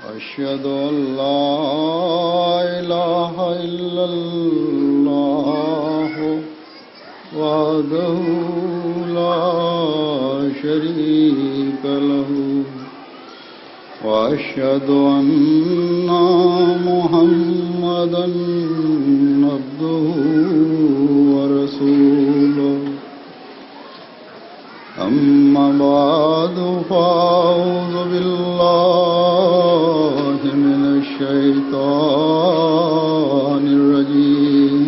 أشهد أن لا إله إلا الله وحده لا شريك له وأشهد أن محمدا عبده ورسوله أما بعد فأعوذ بالله من الشيطان الرجيم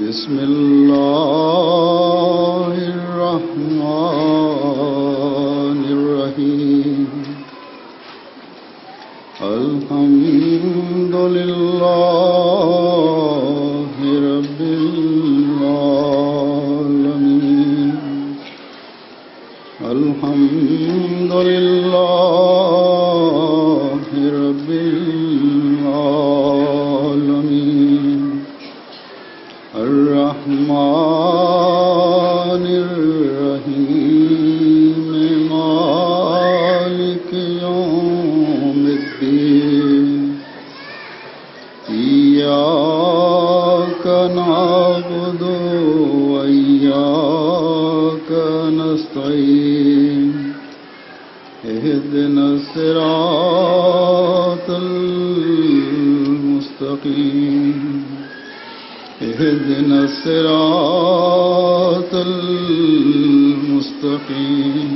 بسم الله الرحمن الرحيم الحمد لله رب العالمين الحمد لله رب العالمين الرحمن الرحيم مالك يوم الدين إياك نعبد وإياك نستعين اهدنا الصراط المستقيم اهدنا الصراط المستقيم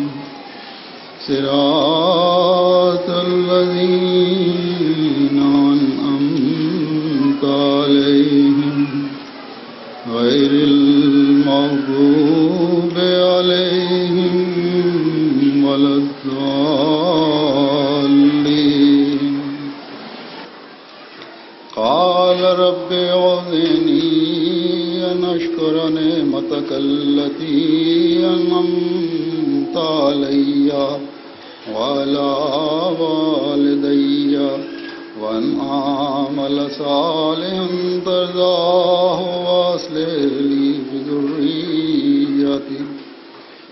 صراط الذين أنعمت عليهم غير المغضوب عليهم ولا الضالين قال رب أعوذني أن أشكر نعمتك التي أنعمت علي وعلى والدي وأن أعمل صالحا ترضاه وأصلح لي في ذريتي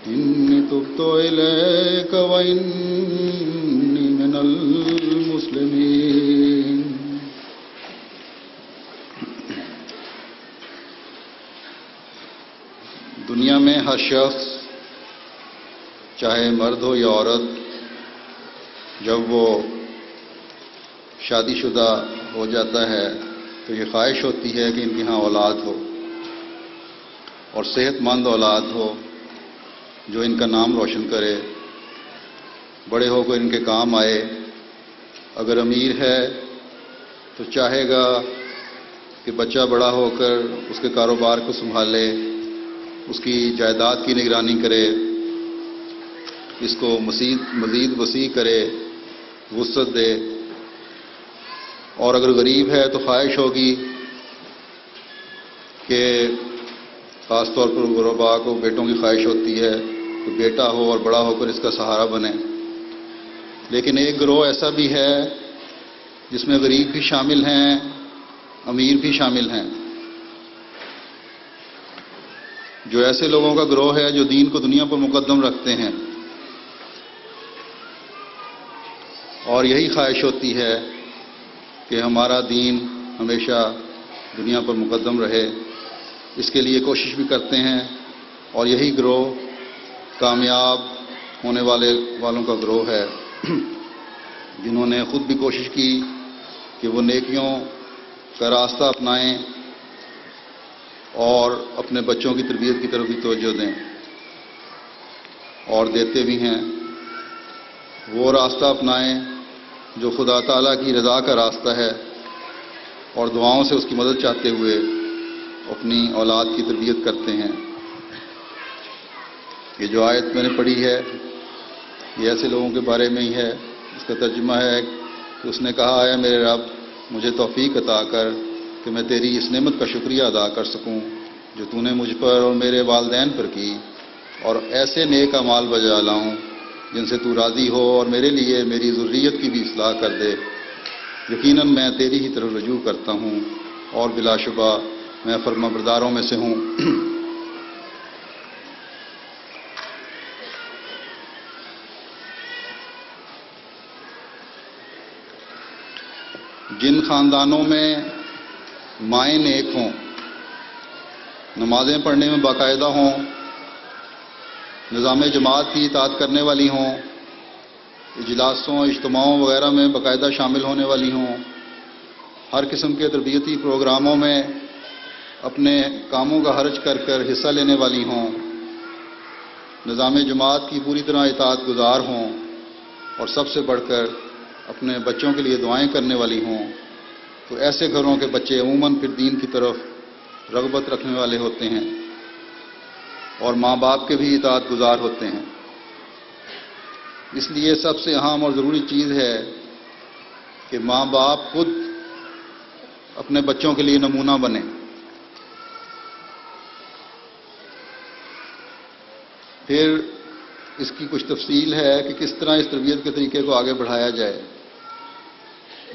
إني تبت إليك وإني من المسلمين. دنیا میں ہر شخص چاہے مرد ہو یا عورت جب وہ شادی شدہ ہو جاتا ہے تو یہ خواہش ہوتی ہے کہ ان کے ہاں اولاد ہو اور صحت مند اولاد ہو جو ان کا نام روشن کرے، بڑے ہو کر ان کے کام آئے. اگر امیر ہے تو چاہے گا کہ بچہ بڑا ہو کر اس کے کاروبار کو سنبھالے، اس کی جائیداد کی نگرانی کرے، اس کو مزید وسیع کرے، وسعت دے. اور اگر غریب ہے تو خواہش ہوگی کہ خاص طور پر غرباء کو بیٹوں کی خواہش ہوتی ہے کہ بیٹا ہو اور بڑا ہو کر اس کا سہارا بنے. لیکن ایک گروہ ایسا بھی ہے جس میں غریب بھی شامل ہیں، امیر بھی شامل ہیں، جو ایسے لوگوں کا گروہ ہے جو دین کو دنیا پر مقدم رکھتے ہیں، اور یہی خواہش ہوتی ہے کہ ہمارا دین ہمیشہ دنیا پر مقدم رہے. اس کے لیے کوشش بھی کرتے ہیں، اور یہی گروہ کامیاب ہونے والوں کا گروہ ہے جنہوں نے خود بھی کوشش کی کہ وہ نیکیوں کا راستہ اپنائیں اور اپنے بچوں کی تربیت کی طرف بھی توجہ دیں، اور دیتے بھی ہیں. وہ راستہ اپنائیں جو خدا تعالیٰ کی رضا کا راستہ ہے، اور دعاؤں سے اس کی مدد چاہتے ہوئے اپنی اولاد کی تربیت کرتے ہیں. یہ جو آیت میں نے پڑھی ہے یہ ایسے لوگوں کے بارے میں ہی ہے. اس کا ترجمہ ہے کہ اس نے کہا، اے میرے رب مجھے توفیق عطا کر کہ میں تیری اس نعمت کا شکریہ ادا کر سکوں جو تو نے مجھ پر اور میرے والدین پر کی، اور ایسے نیک اعمال بجا لاؤں جن سے تو راضی ہو، اور میرے لیے میری ذریت کی بھی اصلاح کر دے. یقیناً میں تیری ہی طرف رجوع کرتا ہوں اور بلا شبہ میں فرما برداروں میں سے ہوں. جن خاندانوں میں مائیں نیک ہوں، نمازیں پڑھنے میں باقاعدہ ہوں، نظام جماعت کی اطاعت کرنے والی ہوں، اجلاسوں اجتماعوں وغیرہ میں باقاعدہ شامل ہونے والی ہوں، ہر قسم کے تربیتی پروگراموں میں اپنے کاموں کا حرج کر کر حصہ لینے والی ہوں، نظام جماعت کی پوری طرح اطاعت گزار ہوں، اور سب سے بڑھ کر اپنے بچوں کے لیے دعائیں کرنے والی ہوں، تو ایسے گھروں کے بچے عموماً پھر دین کی طرف رغبت رکھنے والے ہوتے ہیں اور ماں باپ کے بھی اطاعت گزار ہوتے ہیں۔ اس لیے سب سے اہم اور ضروری چیز ہے کہ ماں باپ خود اپنے بچوں کے لیے نمونہ بنیں۔ پھر اس کی کچھ تفصیل ہے کہ کس طرح اس تربیت کے طریقے کو آگے بڑھایا جائے،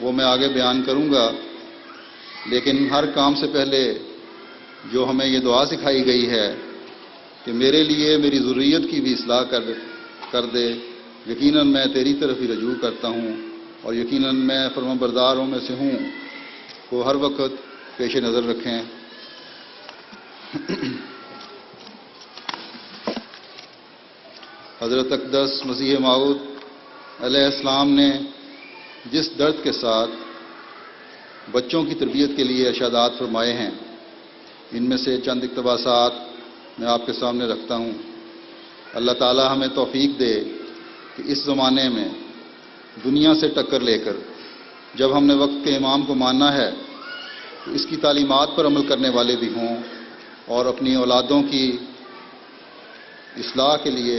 وہ میں آگے بیان کروں گا، لیکن ہر کام سے پہلے جو ہمیں یہ دعا سکھائی گئی ہے کہ میرے لیے میری ذریت کی بھی اصلاح کر دے، یقیناً میں تیری طرف ہی رجوع کرتا ہوں اور یقیناً میں فرمانبرداروں میں سے ہوں، کو ہر وقت پیش نظر رکھیں۔ حضرت اقدس مسیح موعود علیہ السلام نے جس درد کے ساتھ بچوں کی تربیت کے لیے ارشادات فرمائے ہیں، ان میں سے چند اقتباسات میں آپ کے سامنے رکھتا ہوں۔ اللہ تعالی ہمیں توفیق دے کہ اس زمانے میں دنیا سے ٹکر لے کر جب ہم نے وقت کے امام کو ماننا ہے تو اس کی تعلیمات پر عمل کرنے والے بھی ہوں اور اپنی اولادوں کی اصلاح کے لیے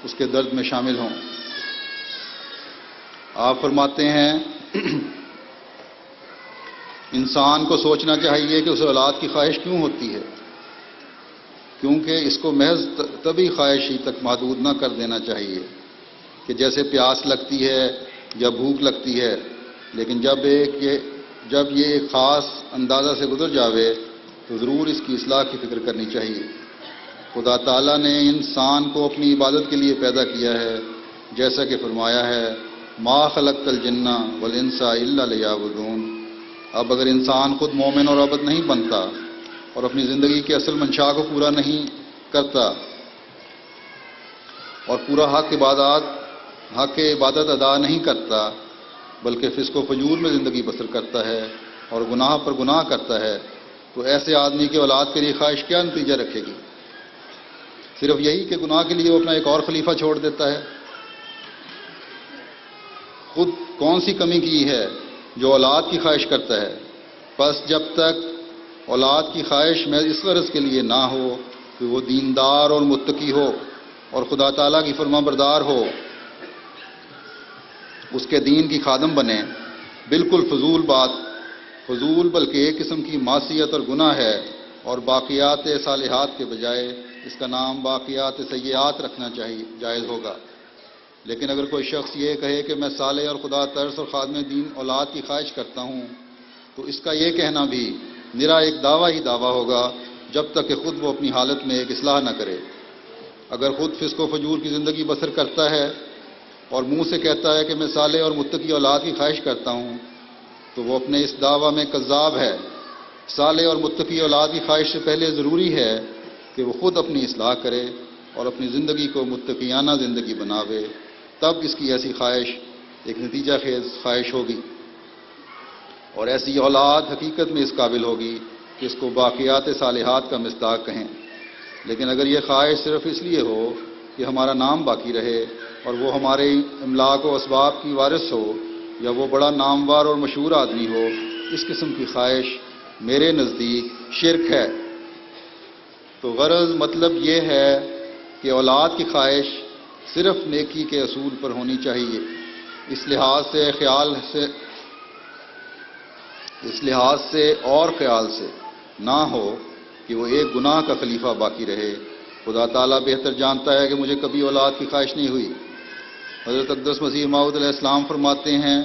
اس کے درد میں شامل ہوں۔ آپ فرماتے ہیں انسان کو سوچنا چاہیے کہ اسے اولاد کی خواہش کیوں ہوتی ہے، کیونکہ اس کو محض طبی خواہش ہی تک محدود نہ کر دینا چاہیے کہ جیسے پیاس لگتی ہے یا بھوک لگتی ہے، لیکن جب یہ ایک خاص اندازہ سے گزر جاوے تو ضرور اس کی اصلاح کی فکر کرنی چاہیے۔ خدا تعالیٰ نے انسان کو اپنی عبادت کے لیے پیدا کیا ہے، جیسا کہ فرمایا ہے ما خلقت الجن والانس الا لیعبدون۔ اب اگر انسان خود مومن اور عبد نہیں بنتا اور اپنی زندگی کے اصل منشا کو پورا نہیں کرتا اور پورا حق عبادت ادا نہیں کرتا، بلکہ فسق و فجور میں زندگی بسر کرتا ہے اور گناہ پر گناہ کرتا ہے، تو ایسے آدمی کی اولاد کے لیے خواہش کیا نتیجہ رکھے گی؟ صرف یہی کہ گناہ کے لیے وہ اپنا ایک اور خلیفہ چھوڑ دیتا ہے۔ خود کون سی کمی کی ہے جو اولاد کی خواہش کرتا ہے؟ پس جب تک اولاد کی خواہش میں اس غرض کے لیے نہ ہو کہ وہ دیندار اور متقی ہو اور خدا تعالیٰ کی فرما بردار ہو، اس کے دین کی خادم بنے، بالکل فضول بلکہ ایک قسم کی معصیت اور گناہ ہے، اور باقیات صالحات کے بجائے اس کا نام باقیات سیئات رکھنا جائز ہوگا۔ لیکن اگر کوئی شخص یہ کہے کہ میں صالح اور خدا ترس اور خادم دین اولاد کی خواہش کرتا ہوں، تو اس کا یہ کہنا بھی نرا ایک دعویٰ ہوگا جب تک کہ خود وہ اپنی حالت میں ایک اصلاح نہ کرے۔ اگر خود فسق و فجور کی زندگی بسر کرتا ہے اور منہ سے کہتا ہے کہ میں صالح اور متقی اولاد کی خواہش کرتا ہوں، تو وہ اپنے اس دعویٰ میں کذاب ہے۔ صالح اور متقی اولاد کی خواہش سے پہلے ضروری ہے کہ وہ خود اپنی اصلاح کرے اور اپنی زندگی کو متقیانہ زندگی بناوے، تب اس کی ایسی خواہش ایک نتیجہ خیز خواہش ہوگی، اور ایسی اولاد حقیقت میں اس قابل ہوگی کہ اس کو باقیات صالحات کا مصداق کہیں۔ لیکن اگر یہ خواہش صرف اس لیے ہو کہ ہمارا نام باقی رہے اور وہ ہمارے املاک و اسباب کی وارث ہو یا وہ بڑا نامور اور مشہور آدمی ہو، اس قسم کی خواہش میرے نزدیک شرک ہے۔ تو غرض مطلب یہ ہے کہ اولاد کی خواہش صرف نیکی کے اصول پر ہونی چاہیے، اس لحاظ سے اور خیال سے نہ ہو کہ وہ ایک گناہ کا خلیفہ باقی رہے۔ خدا تعالیٰ بہتر جانتا ہے کہ مجھے کبھی اولاد کی خواہش نہیں ہوئی۔ حضرت اقدس مسیح موعود علیہ السلام فرماتے ہیں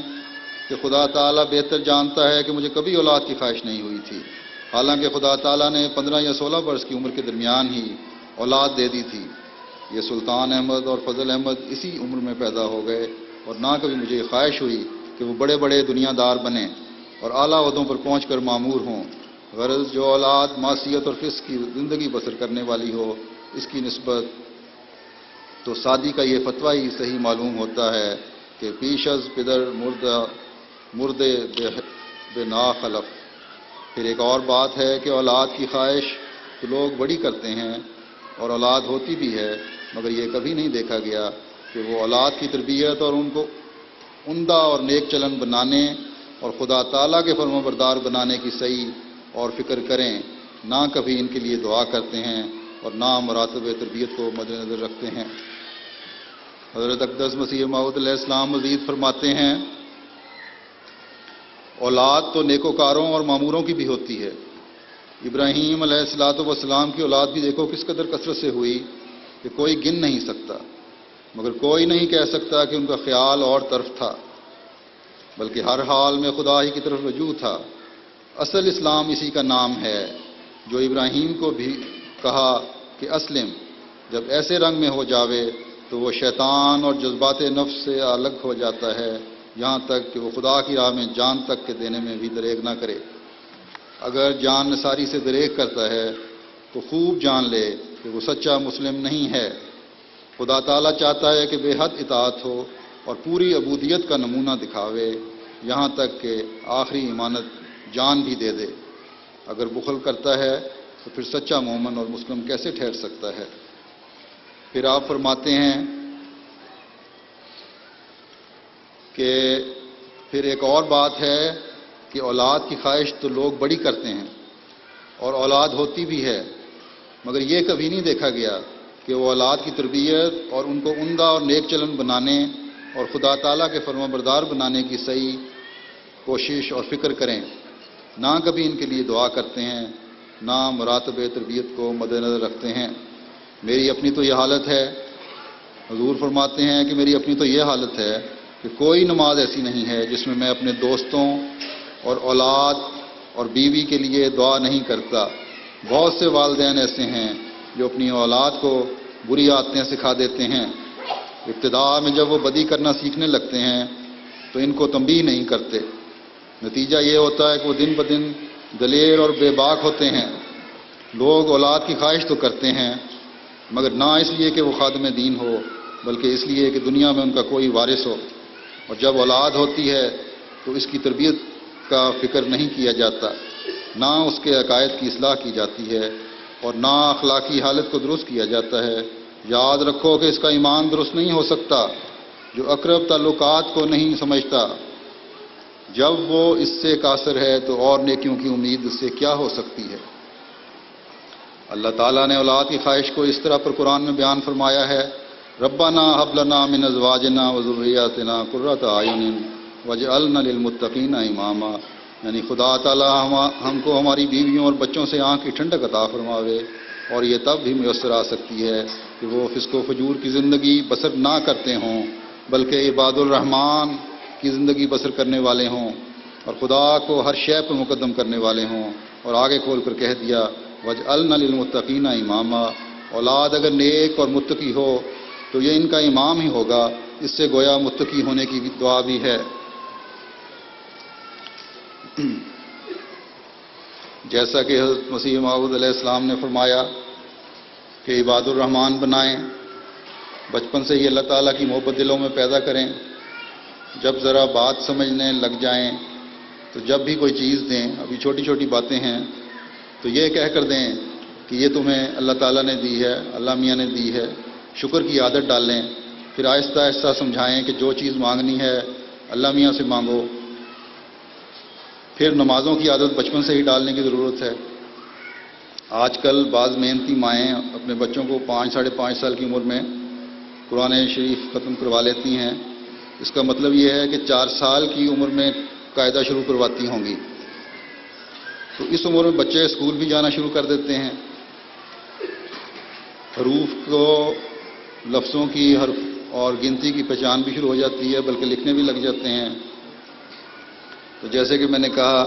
کہ خدا تعالیٰ بہتر جانتا ہے کہ مجھے کبھی اولاد کی خواہش نہیں ہوئی تھی، حالانکہ خدا تعالیٰ نے 15 یا 16 برس کی عمر کے درمیان ہی اولاد دے دی تھی۔ یہ سلطان احمد اور فضل احمد اسی عمر میں پیدا ہو گئے، اور نہ کبھی مجھے خواہش ہوئی کہ وہ بڑے بڑے دنیا دار بنیں۔ اور اعلیٰ عہدوں پر پہنچ کر معمور ہوں۔ غرض جو اولاد معصیت اور فسق کی زندگی بسر کرنے والی ہو، اس کی نسبت تو سادی کا یہ فتویٰ ہی صحیح معلوم ہوتا ہے کہ پیش از پدر مردے بے نا خلف۔ پھر ایک اور بات ہے کہ اولاد کی خواہش تو لوگ بڑی کرتے ہیں اور اولاد ہوتی بھی ہے، مگر یہ کبھی نہیں دیکھا گیا کہ وہ اولاد کی تربیت اور ان کو عمدہ اور نیک چلن بنانے اور خدا تعالیٰ کے فرما بردار بنانے کی صحیح اور فکر کریں، نہ کبھی ان کے لیے دعا کرتے ہیں اور نہ مراتب تربیت کو مد نظر رکھتے ہیں۔ حضرت اقدس مسیح موعود علیہ السلام مزید فرماتے ہیں، اولاد تو نیکوکاروں اور معموروں کی بھی ہوتی ہے۔ ابراہیم علیہ السلام کی اولاد بھی دیکھو کس قدر کثرت سے ہوئی کہ کوئی گن نہیں سکتا، مگر کوئی نہیں کہہ سکتا کہ ان کا خیال اور طرف تھا، بلکہ ہر حال میں خدا ہی کی طرف رجوع تھا۔ اصل اسلام اسی کا نام ہے جو ابراہیم کو بھی کہا کہ اسلم، جب ایسے رنگ میں ہو جاوے تو وہ شیطان اور جذبات نفس سے الگ ہو جاتا ہے، یہاں تک کہ وہ خدا کی راہ میں جان تک کے دینے میں بھی دریغ نہ کرے۔ اگر جان نثاری سے دریغ کرتا ہے تو خوب جان لے کہ وہ سچا مسلم نہیں ہے۔ خدا تعالیٰ چاہتا ہے کہ بے حد اطاعت ہو اور پوری عبودیت کا نمونہ دکھاوے، یہاں تک کہ آخری امانت جان بھی دے دے۔ اگر بخل کرتا ہے تو پھر سچا مومن اور مسلم کیسے ٹھہر سکتا ہے؟ پھر آپ فرماتے ہیں کہ پھر ایک اور بات ہے کہ اولاد کی خواہش تو لوگ بڑی کرتے ہیں اور اولاد ہوتی بھی ہے، مگر یہ کبھی نہیں دیکھا گیا کہ وہ اولاد کی تربیت اور ان کو عمدہ اور نیک چلن بنانے اور خدا تعالیٰ کے فرما بردار بنانے کی صحیح کوشش اور فکر کریں، نہ کبھی ان کے لیے دعا کرتے ہیں، نہ مراتب تربیت کو مد نظر رکھتے ہیں۔ میری اپنی تو یہ حالت ہے، حضور فرماتے ہیں کہ میری اپنی تو یہ حالت ہے کہ کوئی نماز ایسی نہیں ہے جس میں میں اپنے دوستوں اور اولاد اور بیوی کے لیے دعا نہیں کرتا۔ بہت سے والدین ایسے ہیں جو اپنی اولاد کو بری عادتیں سکھا دیتے ہیں، ابتدا میں جب وہ بدی کرنا سیکھنے لگتے ہیں تو ان کو تنبیہ نہیں کرتے، نتیجہ یہ ہوتا ہے کہ وہ دن بدن دلیر اور بے باک ہوتے ہیں۔ لوگ اولاد کی خواہش تو کرتے ہیں، مگر نہ اس لیے کہ وہ خادم دین ہو، بلکہ اس لیے کہ دنیا میں ان کا کوئی وارث ہو، اور جب اولاد ہوتی ہے تو اس کی تربیت کا فکر نہیں کیا جاتا، نہ اس کے عقائد کی اصلاح کی جاتی ہے اور نہ اخلاقی حالت کو درست کیا جاتا ہے۔ یاد رکھو کہ اس کا ایمان درست نہیں ہو سکتا جو اقرب تعلقات کو نہیں سمجھتا۔ جب وہ اس سے قاصر ہے تو اور نیکیوں کی امید اس سے کیا ہو سکتی ہے؟ اللہ تعالیٰ نے اولاد کی خواہش کو اس طرح پر قرآن میں بیان فرمایا ہے، ربنا هب لنا من ازواجنا وذرياتنا قرۃ اعین واجعلنا للمتقین اماما، یعنی خدا تعالیٰ ہم کو ہماری بیویوں اور بچوں سے آنکھ کی ٹھنڈک عطا فرماوے، اور یہ تب بھی میسر آ سکتی ہے کہ وہ فسق و فجور کی زندگی بسر نہ کرتے ہوں، بلکہ عباد الرحمن کی زندگی بسر کرنے والے ہوں اور خدا کو ہر شے پر مقدم کرنے والے ہوں۔ اور آگے کھول کر کہہ دیا وَجْعَلْنَا لِلْمُتَّقِينَ اماما، اولاد اگر نیک اور متقی ہو تو یہ ان کا امام ہی ہوگا، اس سے گویا متقی ہونے کی دعا بھی ہے۔ جیسا کہ حضرت مسیح موعود علیہ السلام نے فرمایا کہ عباد الرحمن بنائیں، بچپن سے ہی اللہ تعالیٰ کی محبت دلوں میں پیدا کریں، جب ذرا بات سمجھنے لگ جائیں تو جب بھی کوئی چیز دیں، ابھی چھوٹی چھوٹی باتیں ہیں تو یہ کہہ کر دیں کہ یہ تمہیں اللہ تعالیٰ نے دی ہے، اللہ میاں نے دی ہے، شکر کی عادت ڈالیں، پھر آہستہ آہستہ سمجھائیں کہ جو چیز مانگنی ہے اللہ میاں سے مانگو۔ پھر نمازوں کی عادت بچپن سے ہی ڈالنے کی ضرورت ہے۔ آج کل بعض محنتی مائیں اپنے بچوں کو 5 ساڑھے 5 سال کی عمر میں قرآن شریف ختم کروا لیتی ہیں، اس کا مطلب یہ ہے کہ 4 سال کی عمر میں قاعدہ شروع کرواتی ہوں گی، تو اس عمر میں بچے اسکول بھی جانا شروع کر دیتے ہیں، حروف کو لفظوں کی حرف اور گنتی کی پہچان بھی شروع ہو جاتی ہے، بلکہ لکھنے بھی لگ جاتے ہیں۔ تو جیسے کہ میں نے کہا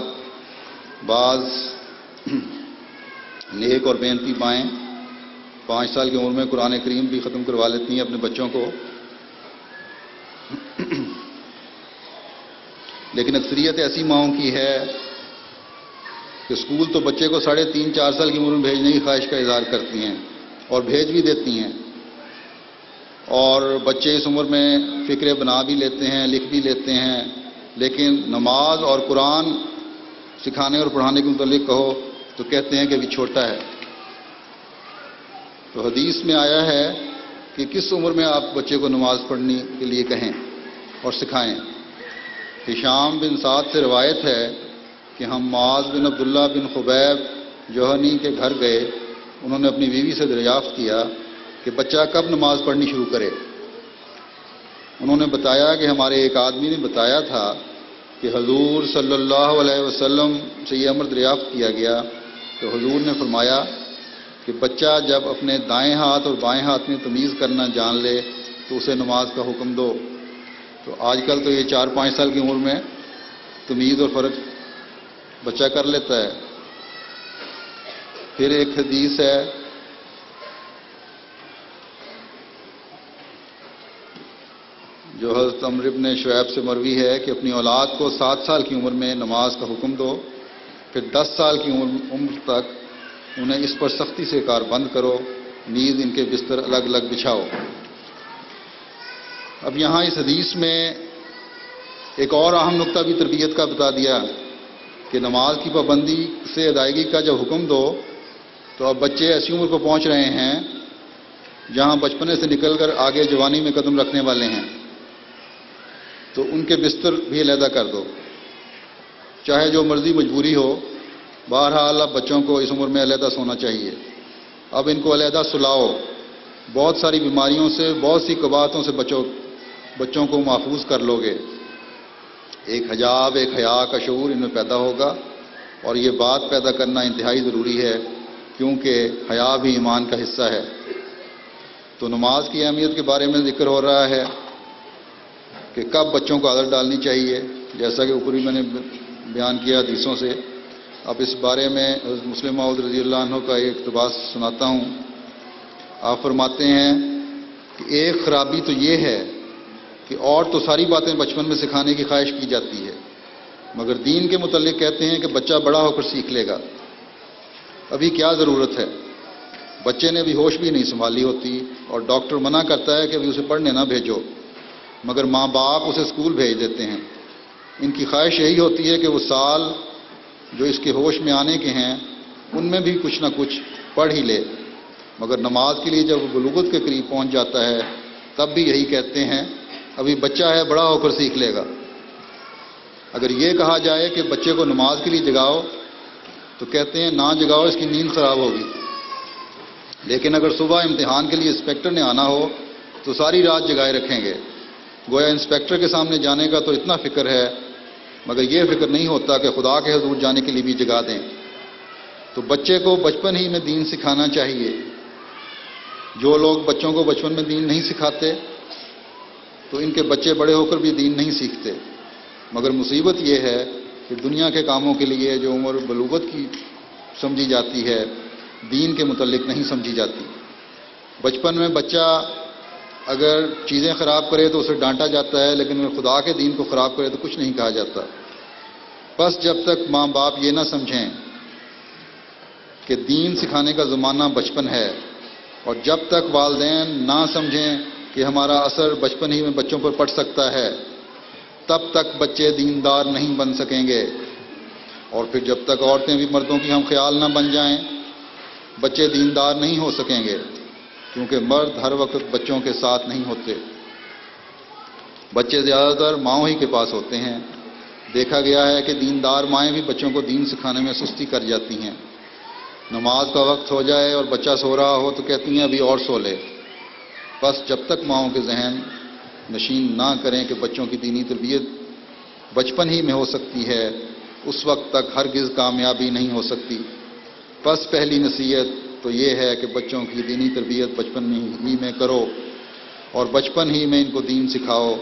بعض نیک اور محنتی مائیں 5 سال کی عمر میں قرآن کریم بھی ختم کروا لیتی ہیں اپنے بچوں کو۔ لیکن اکثریت ایسی ماؤں کی ہے کہ اسکول تو بچے کو 3.5-4 سال کی عمر میں بھیجنے کی خواہش کا اظہار کرتی ہیں اور بھیج بھی دیتی ہیں، اور بچے اس عمر میں فکرے بنا بھی لیتے ہیں، لکھ بھی لیتے ہیں، لیکن نماز اور قرآن سکھانے اور پڑھانے کے متعلق کہو تو کہتے ہیں کہ ابھی چھوٹا ہے۔ تو حدیث میں آیا ہے کہ کس عمر میں آپ بچے کو نماز پڑھنے کے لیے کہیں اور سکھائیں۔ ہشام بن سعد سے روایت ہے کہ ہم معاذ بن عبداللہ بن خبیب جوہنی کے گھر گئے، انہوں نے اپنی بیوی سے دریافت کیا کہ بچہ کب نماز پڑھنی شروع کرے۔ انہوں نے بتایا کہ ہمارے ایک آدمی نے بتایا تھا کہ حضور صلی اللہ علیہ وسلم سے یہ امر دریافت کیا گیا، تو حضور نے فرمایا کہ بچہ جب اپنے دائیں ہاتھ اور بائیں ہاتھ میں تمیز کرنا جان لے تو اسے نماز کا حکم دو۔ تو آج کل تو یہ 4-5 سال کی عمر میں تمیز اور فرق بچہ کر لیتا ہے۔ پھر ایک حدیث ہے جو حضرت عمرو بن شعیب سے مروی ہے کہ اپنی اولاد کو 7 سال کی عمر میں نماز کا حکم دو، پھر 10 سال کی عمر تک انہیں اس پر سختی سے کار بند کرو، نیز ان کے بستر الگ الگ بچھاؤ۔ اب یہاں اس حدیث میں ایک اور اہم نقطہ بھی تربیت کا بتا دیا کہ نماز کی پابندی سے ادائیگی کا جب حکم دو تو اب بچے ایسی عمر پر پہنچ رہے ہیں جہاں بچپنے سے نکل کر آگے جوانی میں قدم رکھنے والے ہیں، تو ان کے بستر بھی علیحدہ کر دو، چاہے جو مرضی مجبوری ہو۔ بہرحال اب بچوں کو اس عمر میں علیحدہ سونا چاہیے، اب ان کو علیحدہ سلاؤ۔ بہت ساری بیماریوں سے، بہت سی قباحتوں سے بچوں کو محفوظ کر لو گے۔ ایک حجاب، ایک حیا کا شعور ان میں پیدا ہوگا، اور یہ بات پیدا کرنا انتہائی ضروری ہے کیونکہ حیا بھی ایمان کا حصہ ہے۔ تو نماز کی اہمیت کے بارے میں ذکر ہو رہا ہے کہ کب بچوں کو عادت ڈالنی چاہیے، جیسا کہ اوپر بھی میں نے بیان کیا حدیثوں سے۔ اب اس بارے میں حضرت مسلم موعود رضی اللہ عنہ کا ایک اقتباس سناتا ہوں۔ آپ فرماتے ہیں کہ ایک خرابی تو یہ ہے کہ اور تو ساری باتیں بچپن میں سکھانے کی خواہش کی جاتی ہے، مگر دین کے متعلق کہتے ہیں کہ بچہ بڑا ہو کر سیکھ لے گا، ابھی کیا ضرورت ہے؟ بچے نے بھی ہوش بھی نہیں سنبھالی ہوتی اور ڈاکٹر منع کرتا ہے کہ ابھی اسے پڑھنے نہ بھیجو، مگر ماں باپ اسے اسکول بھیج دیتے ہیں۔ ان کی خواہش یہی ہوتی ہے کہ وہ سال جو اس کے ہوش میں آنے کے ہیں ان میں بھی کچھ نہ کچھ پڑھ ہی لے، مگر نماز کے لیے جب وہ بلوغت کے قریب پہنچ جاتا ہے تب بھی یہی کہتے ہیں ابھی بچہ ہے، بڑا ہو کر سیکھ لے گا۔ اگر یہ کہا جائے کہ بچے کو نماز کے لیے جگاؤ تو کہتے ہیں نہ جگاؤ، اس کی نیند خراب ہوگی۔ لیکن اگر صبح امتحان کے لیے انسپیکٹر نے آنا ہو تو ساری رات جگائے رکھیں گے، گویا انسپیکٹر کے سامنے جانے کا تو اتنا فکر ہے، مگر یہ فکر نہیں ہوتا کہ خدا کے حضور جانے کے لیے بھی جگا دیں۔ تو بچے کو بچپن ہی میں دین سکھانا چاہیے۔ جو لوگ بچوں کو بچپن میں دین نہیں سکھاتے تو ان کے بچے بڑے ہو کر بھی دین نہیں سیکھتے، مگر مصیبت یہ ہے کہ دنیا کے کاموں کے لیے جو عمر بلوغت کی سمجھی جاتی ہے دین کے متعلق نہیں سمجھی جاتی۔ بچپن میں بچہ اگر چیزیں خراب کرے تو اسے ڈانٹا جاتا ہے، لیکن اگر خدا کے دین کو خراب کرے تو کچھ نہیں کہا جاتا۔ بس جب تک ماں باپ یہ نہ سمجھیں کہ دین سکھانے کا زمانہ بچپن ہے، اور جب تک والدین نہ سمجھیں کہ ہمارا اثر بچپن ہی میں بچوں پر پڑ سکتا ہے، تب تک بچے دیندار نہیں بن سکیں گے۔ اور پھر جب تک عورتیں بھی مردوں کی ہم خیال نہ بن جائیں بچے دیندار نہیں ہو سکیں گے، کیونکہ مرد ہر وقت بچوں کے ساتھ نہیں ہوتے۔ بچے زیادہ تر ماؤں ہی کے پاس ہوتے ہیں۔ دیکھا گیا ہے کہ دیندار مائیں بھی بچوں کو دین سکھانے میں سستی کر جاتی ہیں۔ نماز کا وقت ہو جائے اور بچہ سو رہا ہو تو کہتی ہیں ابھی اور سو لے۔ بس جب تک ماؤں کے ذہن نشین نہ کریں کہ بچوں کی دینی تربیت بچپن ہی میں ہو سکتی ہے، اس وقت تک ہرگز کامیابی نہیں ہو سکتی۔ بس پہلی نصیحت تو یہ ہے کہ بچوں کی دینی تربیت بچپن ہی میں کرو اور بچپن ہی میں ان کو دین سکھاؤ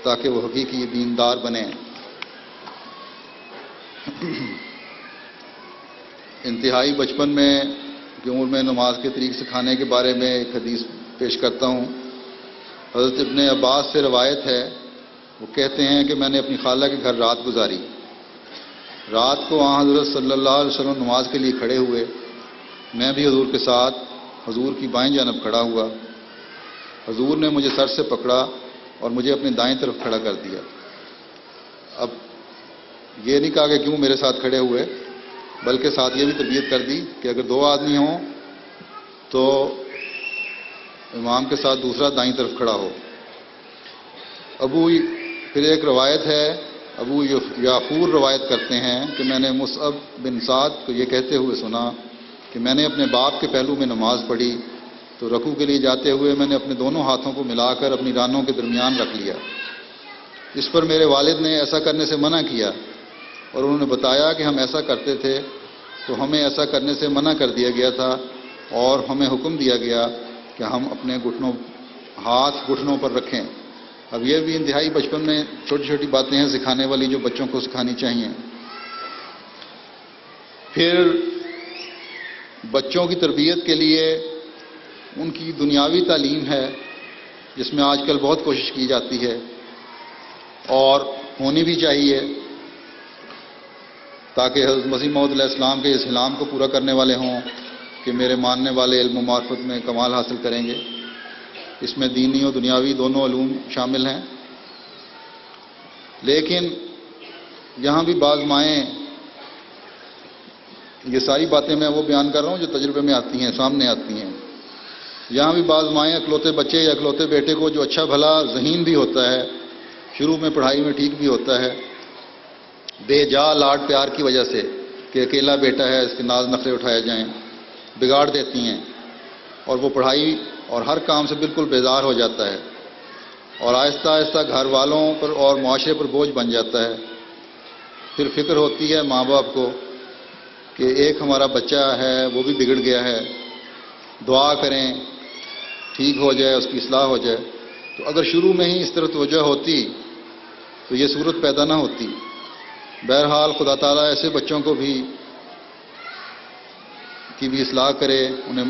تاکہ وہ حقیقی دیندار بنیں۔ انتہائی بچپن میں کی عمر میں نماز کے طریق سکھانے کے بارے میں ایک حدیث پیش کرتا ہوں۔ حضرت ابن عباس سے روایت ہے وہ کہتے ہیں کہ میں نے اپنی خالہ کے گھر رات گزاری. رات کو آن حضرت صلی اللہ علیہ وسلم نماز کے لیے کھڑے ہوئے. میں بھی حضور کے ساتھ حضور کی بائیں جانب کھڑا ہوا. حضور نے مجھے سر سے پکڑا اور مجھے اپنی دائیں طرف کھڑا کر دیا. اب یہ نہیں کہا کہ کیوں میرے ساتھ کھڑے ہوئے، بلکہ ساتھ یہ بھی تربیت کر دی کہ اگر 2 آدمی ہوں تو امام کے ساتھ دوسرا دائیں طرف کھڑا ہو. پھر ایک روایت ہے، ابو یافور روایت کرتے ہیں کہ میں نے مصعب بن سعد کو یہ کہتے ہوئے سنا کہ میں نے اپنے باپ کے پہلو میں نماز پڑھی تو رکوع کے لیے جاتے ہوئے میں نے اپنے دونوں ہاتھوں کو ملا کر اپنی رانوں کے درمیان رکھ لیا. اس پر میرے والد نے ایسا کرنے سے منع کیا اور انہوں نے بتایا کہ ہم ایسا کرتے تھے تو ہمیں ایسا کرنے سے منع کر دیا گیا تھا اور ہمیں حکم دیا گیا کہ ہم اپنے ہاتھ گھٹنوں پر رکھیں. اب یہ بھی انتہائی بچپن میں چھوٹی چھوٹی باتیں ہیں سکھانے والی جو بچوں کو سکھانی چاہیے. پھر بچوں کی تربیت کے لیے ان کی دنیاوی تعلیم ہے جس میں آج کل بہت کوشش کی جاتی ہے اور ہونی بھی چاہیے تاکہ حضرت مسیح موعود علیہ السلام کے اس اعلان کو پورا کرنے والے ہوں کہ میرے ماننے والے علم و معرفت میں کمال حاصل کریں گے. اس میں دینی و دنیاوی دونوں علوم شامل ہیں. لیکن یہاں بھی بعض مائیں، یہ ساری باتیں میں وہ بیان کر رہا ہوں جو تجربے میں آتی ہیں، سامنے آتی ہیں. یہاں بھی بعض مائیں اکلوتے بچے یا اکلوتے بیٹے کو جو اچھا بھلا ذہین بھی ہوتا ہے، شروع میں پڑھائی میں ٹھیک بھی ہوتا ہے، بے جا لاڈ پیار کی وجہ سے کہ اکیلا بیٹا ہے اس کے ناز نخرے اٹھائے جائیں، بگاڑ دیتی ہیں اور وہ پڑھائی اور ہر کام سے بالکل بیزار ہو جاتا ہے اور آہستہ آہستہ گھر والوں پر اور معاشرے پر بوجھ بن جاتا ہے. پھر فکر ہوتی ہے ماں باپ کو کہ ایک ہمارا بچہ ہے وہ بھی بگڑ گیا ہے، دعا کریں ٹھیک ہو جائے، اس کی اصلاح ہو جائے. تو اگر شروع میں ہی اس طرح توجہ ہوتی تو یہ صورت پیدا نہ ہوتی. بہرحال خدا تعالیٰ ایسے بچوں کو بھی اصلاح کرے، انہیں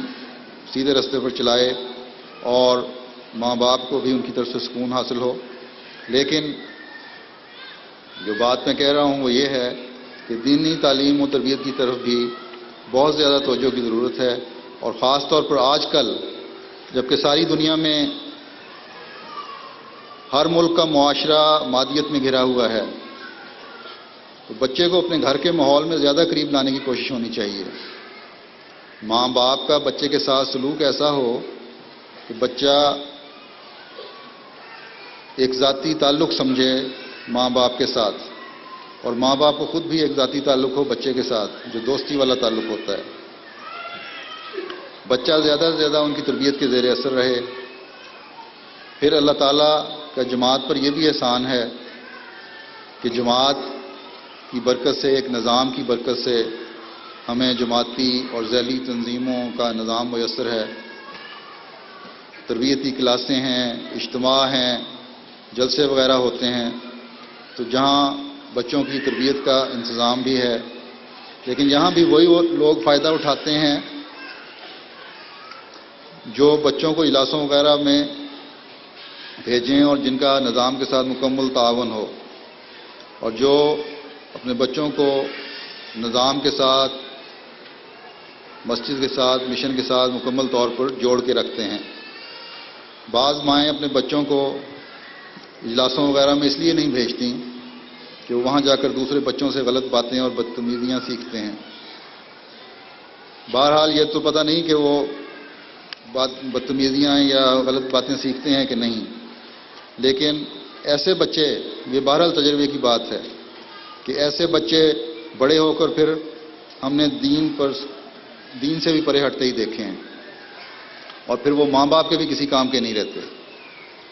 سیدھے راستے پر چلائے اور ماں باپ کو بھی ان کی طرف سے سکون حاصل ہو. لیکن جو بات میں کہہ رہا ہوں وہ یہ ہے کہ دینی تعلیم و تربیت کی طرف بھی بہت زیادہ توجہ کی ضرورت ہے، اور خاص طور پر آج کل جبکہ ساری دنیا میں ہر ملک کا معاشرہ مادیت میں گھرا ہوا ہے، تو بچے کو اپنے گھر کے ماحول میں زیادہ قریب لانے کی کوشش ہونی چاہیے. ماں باپ کا بچے کے ساتھ سلوک ایسا ہو کہ بچہ ایک ذاتی تعلق سمجھے ماں باپ کے ساتھ، اور ماں باپ کو خود بھی ایک ذاتی تعلق ہو بچے کے ساتھ جو دوستی والا تعلق ہوتا ہے. بچہ زیادہ سے زیادہ ان کی تربیت کے زیر اثر رہے. پھر اللہ تعالیٰ کا جماعت پر یہ بھی احسان ہے کہ جماعت کی برکت سے، ایک نظام کی برکت سے ہمیں جماعتی اور ذیلی تنظیموں کا نظام میسر ہے. تربیتی کلاسیں ہیں، اجتماع ہیں، جلسے وغیرہ ہوتے ہیں، تو جہاں بچوں کی تربیت کا انتظام بھی ہے. لیکن یہاں بھی وہی لوگ فائدہ اٹھاتے ہیں جو بچوں کو اجلاسوں وغیرہ میں بھیجیں اور جن کا نظام کے ساتھ مکمل تعاون ہو، اور جو اپنے بچوں کو نظام کے ساتھ، مسجد کے ساتھ، مشن کے ساتھ مکمل طور پر جوڑ کے رکھتے ہیں. بعض مائیں اپنے بچوں کو اجلاسوں وغیرہ میں اس لیے نہیں بھیجتی کہ وہاں جا کر دوسرے بچوں سے غلط باتیں اور بدتمیزیاں سیکھتے ہیں. بہرحال یہ تو پتہ نہیں کہ وہ بدتمیزیاں یا غلط باتیں سیکھتے ہیں کہ نہیں، لیکن ایسے بچے، یہ بہرحال تجربے کی بات ہے کہ ایسے بچے بڑے ہو کر پھر ہم نے دین سے بھی پرے ہٹتے ہی دیکھے ہیں، اور پھر وہ ماں باپ کے بھی کسی کام کے نہیں رہتے.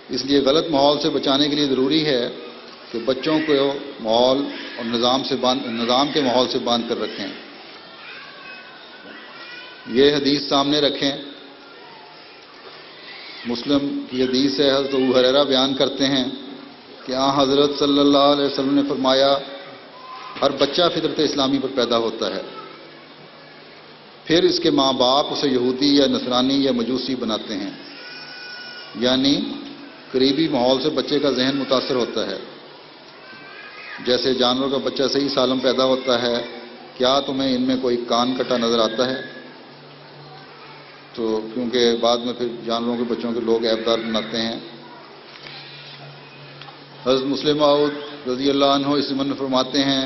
اس لیے غلط ماحول سے بچانے کے لیے ضروری ہے کہ بچوں کو ماحول اور نظام کے ماحول سے باندھ کر رکھیں. یہ حدیث سامنے رکھیں، مسلم کی حدیث ہے. حضرت ابو ہریرہ بیان کرتے ہیں کہ حضرت صلی اللہ علیہ وسلم نے فرمایا ہر بچہ فطرت اسلامی پر پیدا ہوتا ہے، پھر اس کے ماں باپ اسے یہودی یا نصرانی یا مجوسی بناتے ہیں، یعنی قریبی ماحول سے بچے کا ذہن متاثر ہوتا ہے. جیسے جانور کا بچہ صحیح سالم پیدا ہوتا ہے، کیا تمہیں ان میں کوئی کان کٹا نظر آتا ہے؟ تو کیونکہ بعد میں پھر جانوروں کے بچوں کے لوگ عیبدار بناتے ہیں. حضرت مسلم موعود رضی اللہ عنہ اس ضمن میں فرماتے ہیں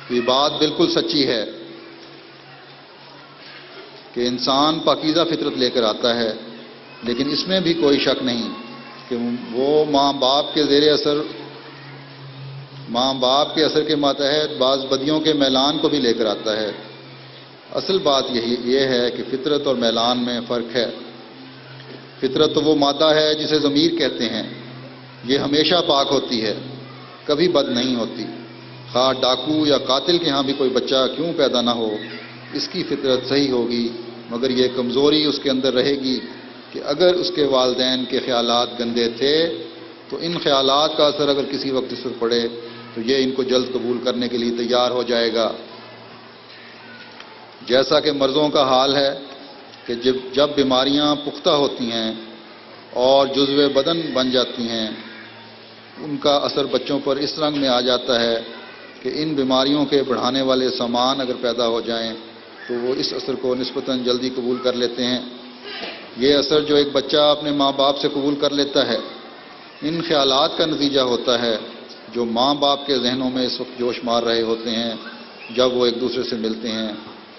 کہ یہ بات بالکل سچی ہے کہ انسان پاکیزہ فطرت لے کر آتا ہے، لیکن اس میں بھی کوئی شک نہیں کہ وہ ماں باپ کے اثر کے ماتحت بعض بدیوں کے میلان کو بھی لے کر آتا ہے. اصل بات یہ ہے کہ فطرت اور میلان میں فرق ہے. فطرت تو وہ مادہ ہے جسے ضمیر کہتے ہیں، یہ ہمیشہ پاک ہوتی ہے، کبھی بد نہیں ہوتی. خواہ ڈاکو یا قاتل کے ہاں بھی کوئی بچہ کیوں پیدا نہ ہو، اس کی فطرت صحیح ہوگی، مگر یہ کمزوری اس کے اندر رہے گی کہ اگر اس کے والدین کے خیالات گندے تھے تو ان خیالات کا اثر اگر کسی وقت اس پر پڑے تو یہ ان کو جلد قبول کرنے کے لیے تیار ہو جائے گا. جیسا کہ مرضوں کا حال ہے کہ جب بیماریاں پختہ ہوتی ہیں اور جزو بدن بن جاتی ہیں، ان کا اثر بچوں پر اس رنگ میں آ جاتا ہے کہ ان بیماریوں کے بڑھانے والے سامان اگر پیدا ہو جائیں تو وہ اس اثر کو نسبتاً جلدی قبول کر لیتے ہیں. یہ اثر جو ایک بچہ اپنے ماں باپ سے قبول کر لیتا ہے، ان خیالات کا نتیجہ ہوتا ہے جو ماں باپ کے ذہنوں میں اس وقت جوش مار رہے ہوتے ہیں جب وہ ایک دوسرے سے ملتے ہیں.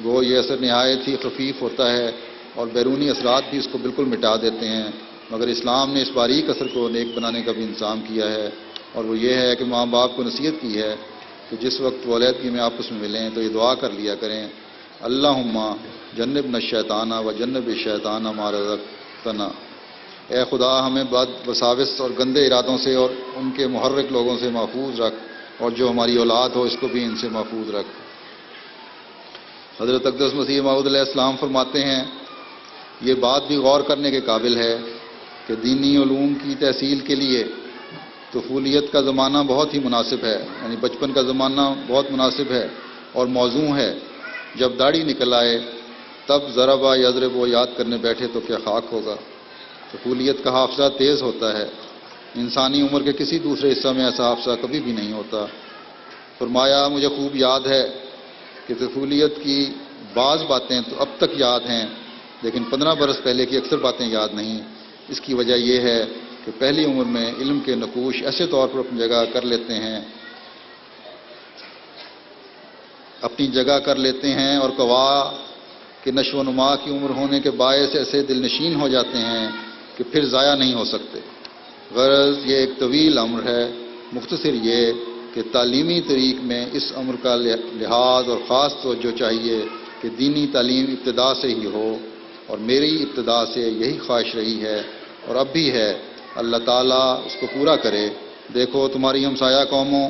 وہ یہ اثر نہایت ہی خفیف ہوتا ہے اور بیرونی اثرات بھی اس کو بالکل مٹا دیتے ہیں، مگر اسلام نے اس باریک اثر کو نیک بنانے کا بھی انتظام کیا ہے، اور وہ یہ ہے کہ ماں باپ کو نصیحت کی ہے کہ جس وقت وہ علیحدگی میں آپس میں ملیں تو یہ دعا کر لیا کریں، اللہم جنبنا الشیطان و جنب الشیطان ما رزقتنا. اے خدا ہمیں بد وساوس اور گندے ارادوں سے اور ان کے محرک لوگوں سے محفوظ رکھ، اور جو ہماری اولاد ہو اس کو بھی ان سے محفوظ رکھ. حضرت اقدس مسیح موعود علیہ السلام فرماتے ہیں یہ بات بھی غور کرنے کے قابل ہے کہ دینی علوم کی تحصیل کے لیے طفولیت کا زمانہ بہت ہی مناسب ہے، یعنی بچپن کا زمانہ بہت مناسب ہے اور موزوں ہے. جب داڑھی نکل آئے تب ضرب یضرب و یاد کرنے بیٹھے تو کیا خاک ہوگا. طفولیت کا حافظہ تیز ہوتا ہے، انسانی عمر کے کسی دوسرے حصہ میں ایسا حافظہ کبھی بھی نہیں ہوتا. فرمایا مجھے خوب یاد ہے کہ طفولیت کی بعض باتیں تو اب تک یاد ہیں، لیکن 15 برس پہلے کی اکثر باتیں یاد نہیں. اس کی وجہ یہ ہے کہ پہلی عمر میں علم کے نقوش ایسے طور پر اپنی جگہ کر لیتے ہیں اور قوا کہ نشو و نما کی عمر ہونے کے باعث ایسے دل نشین ہو جاتے ہیں کہ پھر ضائع نہیں ہو سکتے. غرض یہ ایک طویل امر ہے. مختصر یہ کہ تعلیمی طریق میں اس امر کا لحاظ اور خاص توجہ چاہیے کہ دینی تعلیم ابتدا سے ہی ہو، اور میری ابتدا سے یہی خواہش رہی ہے اور اب بھی ہے. اللہ تعالیٰ اس کو پورا کرے. دیکھو تمہاری ہمسایہ قوموں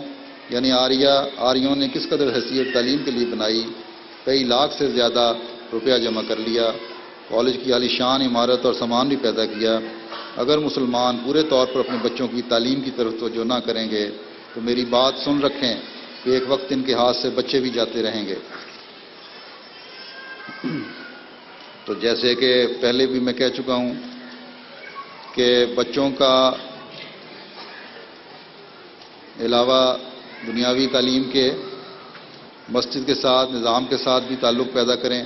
یعنی آریوں نے کس قدر حیثیت تعلیم کے لیے بنائی، کئی لاکھ سے زیادہ روپیہ جمع کر لیا، کالج کی عالی شان عمارت اور سامان بھی پیدا کیا. اگر مسلمان پورے طور پر اپنے بچوں کی تعلیم کی طرف توجہ نہ کریں گے تو میری بات سن رکھیں کہ ایک وقت ان کے ہاتھ سے بچے بھی جاتے رہیں گے. تو جیسے کہ پہلے بھی میں کہہ چکا ہوں کہ بچوں کا علاوہ دنیاوی تعلیم کے مسجد کے ساتھ نظام کے ساتھ بھی تعلق پیدا کریں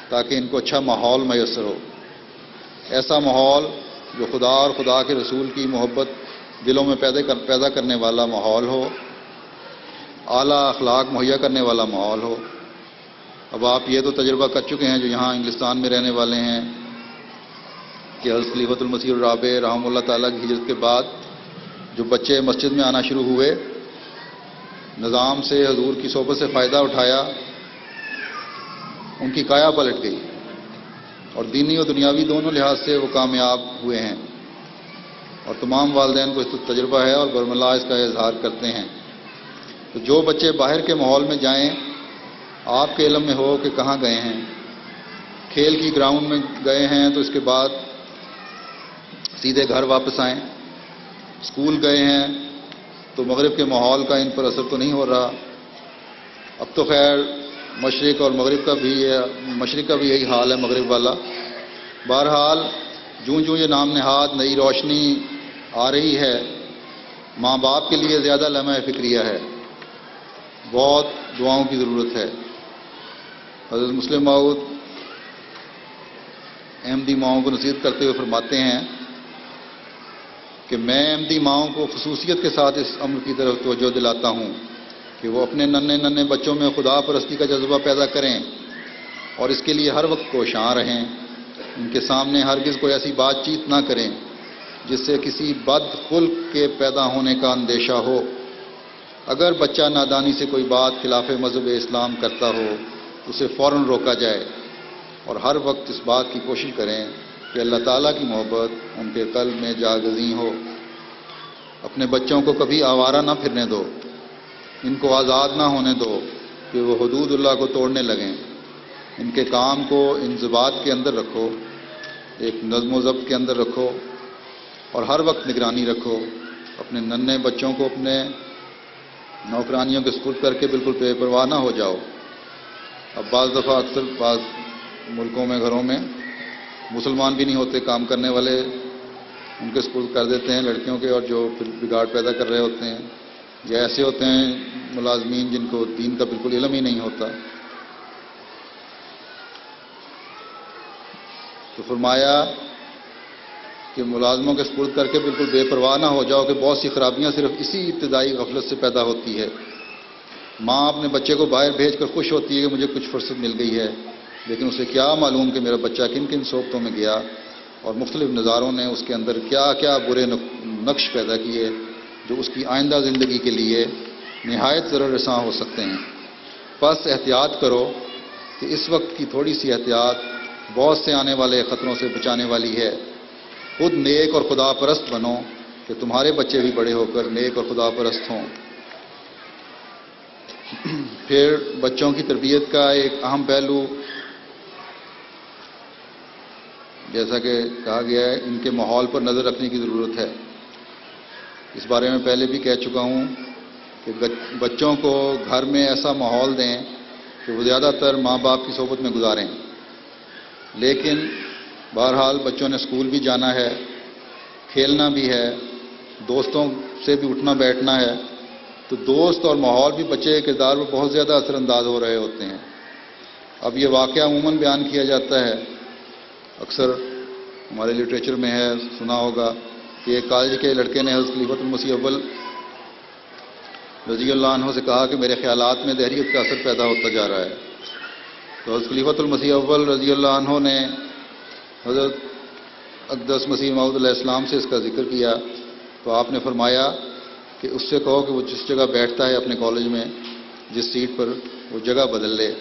تاکہ ان کو اچھا ماحول میسر ہو. ایسا ماحول جو خدا اور خدا کے رسول کی محبت دلوں میں پیدا کرنے والا ماحول ہو، اعلیٰ اخلاق مہیا کرنے والا ماحول ہو. اب آپ یہ تو تجربہ کر چکے ہیں جو یہاں انگلستان میں رہنے والے ہیں کہ حضرت خلیفۃ المسیح الرابع رحمہ اللہ تعالیٰ کی ہجرت کے بعد جو بچے مسجد میں آنا شروع ہوئے، نظام سے حضور کی صحبت سے فائدہ اٹھایا، ان کی کایا پلٹ گئی اور دینی اور دنیاوی دونوں لحاظ سے وہ کامیاب ہوئے ہیں. اور تمام والدین کو اس تجربہ ہے اور برملا اس کا اظہار کرتے ہیں. تو جو بچے باہر کے ماحول میں جائیں، آپ کے علم میں ہو کہ کہاں گئے ہیں، کھیل کی گراؤنڈ میں گئے ہیں تو اس کے بعد سیدھے گھر واپس آئیں. اسکول گئے ہیں تو مغرب کے ماحول کا ان پر اثر تو نہیں ہو رہا. اب تو خیر مشرق اور مغرب کا بھی یہی حال ہے، مغرب والا. بہرحال جوں یہ نام نہاد نئی روشنی آ رہی ہے، ماں باپ کے لیے زیادہ لمحہ فکریہ ہے، بہت دعاؤں کی ضرورت ہے۔ حضرت مسلم موعود احمدی ماؤں کو نصیحت کرتے ہوئے فرماتے ہیں کہ میں احمدی ماؤں کو خصوصیت کے ساتھ اس امر کی طرف توجہ دلاتا ہوں کہ وہ اپنے ننھے بچوں میں خدا پرستی کا جذبہ پیدا کریں اور اس کے لیے ہر وقت کوشاں رہیں۔ ان کے سامنے ہرگز کوئی ایسی بات چیت نہ کریں جس سے کسی بد خلق کے پیدا ہونے کا اندیشہ ہو۔ اگر بچہ نادانی سے کوئی بات خلاف مذہب اسلام کرتا ہو تو اسے فوراً روکا جائے، اور ہر وقت اس بات کی کوشش کریں کہ اللہ تعالیٰ کی محبت ان کے قلب میں جاگزیں ہو۔ اپنے بچوں کو کبھی آوارہ نہ پھرنے دو، ان کو آزاد نہ ہونے دو کہ وہ حدود اللہ کو توڑنے لگیں۔ ان کے کام کو انضباط کے اندر رکھو، ایک نظم و ضبط کے اندر رکھو، اور ہر وقت نگرانی رکھو۔ اپنے ننھے بچوں کو اپنے نوکرانیوں کے سپرد کر کے بالکل بے پرواہ نہ ہو جاؤ۔ اب بعض دفعہ اکثر بعض ملکوں میں گھروں میں مسلمان بھی نہیں ہوتے، کام کرنے والے ان کے سپرد کر دیتے ہیں لڑکیوں کے، اور جو پھر بگاڑ پیدا کر رہے ہوتے ہیں، یا ایسے ہوتے ہیں ملازمین جن کو دین کا بالکل علم ہی نہیں ہوتا۔ تو فرمایا کہ ملازموں کے سپرد کر کے بالکل بے پرواہ نہ ہو جاؤ کہ بہت سی خرابیاں صرف اسی ابتدائی غفلت سے پیدا ہوتی ہے۔ ماں اپنے بچے کو باہر بھیج کر خوش ہوتی ہے کہ مجھے کچھ فرصت مل گئی ہے، لیکن اسے کیا معلوم کہ میرا بچہ کن کن صحبتوں میں گیا اور مختلف نظاروں نے اس کے اندر کیا کیا برے نقش پیدا کیے جو اس کی آئندہ زندگی کے لیے نہایت ضرر رساں ہو سکتے ہیں۔ بس احتیاط کرو کہ اس وقت کی تھوڑی سی احتیاط بہت سے آنے والے خطروں سے بچانے والی ہے۔ خود نیک اور خدا پرست بنو کہ تمہارے بچے بھی بڑے ہو کر نیک اور خدا پرست ہوں۔ پھر بچوں کی تربیت کا ایک اہم پہلو، جیسا کہ کہا گیا ہے، ان کے ماحول پر نظر رکھنے کی ضرورت ہے۔ اس بارے میں پہلے بھی کہہ چکا ہوں کہ بچوں کو گھر میں ایسا ماحول دیں کہ وہ زیادہ تر ماں باپ کی صحبت میں گزاریں، لیکن بہرحال بچوں نے اسکول بھی جانا ہے، کھیلنا بھی ہے، دوستوں سے بھی اٹھنا بیٹھنا ہے، تو دوست اور ماحول بھی بچے کے کردار پر بہت زیادہ اثر انداز ہو رہے ہوتے ہیں۔ اب یہ واقعہ عموماً بیان کیا جاتا ہے، اکثر ہمارے لٹریچر میں ہے، سنا ہوگا کہ ایک کالج کے لڑکے نے حضرت خلیفۃ المسیح اول رضی اللہ عنہ سے کہا کہ میرے خیالات میں دہریت کا اثر پیدا ہوتا جا رہا ہے۔ تو حضرت خلیفۃ المسیح اول رضی اللہ عنہ نے حضرت اقدس مسیح موعود علیہ السلام سے اس کا ذکر کیا، تو آپ نے فرمایا کہ اس سے کہو کہ وہ جس جگہ بیٹھتا ہے اپنے کالج میں، جس سیٹ پر، وہ جگہ بدل لے۔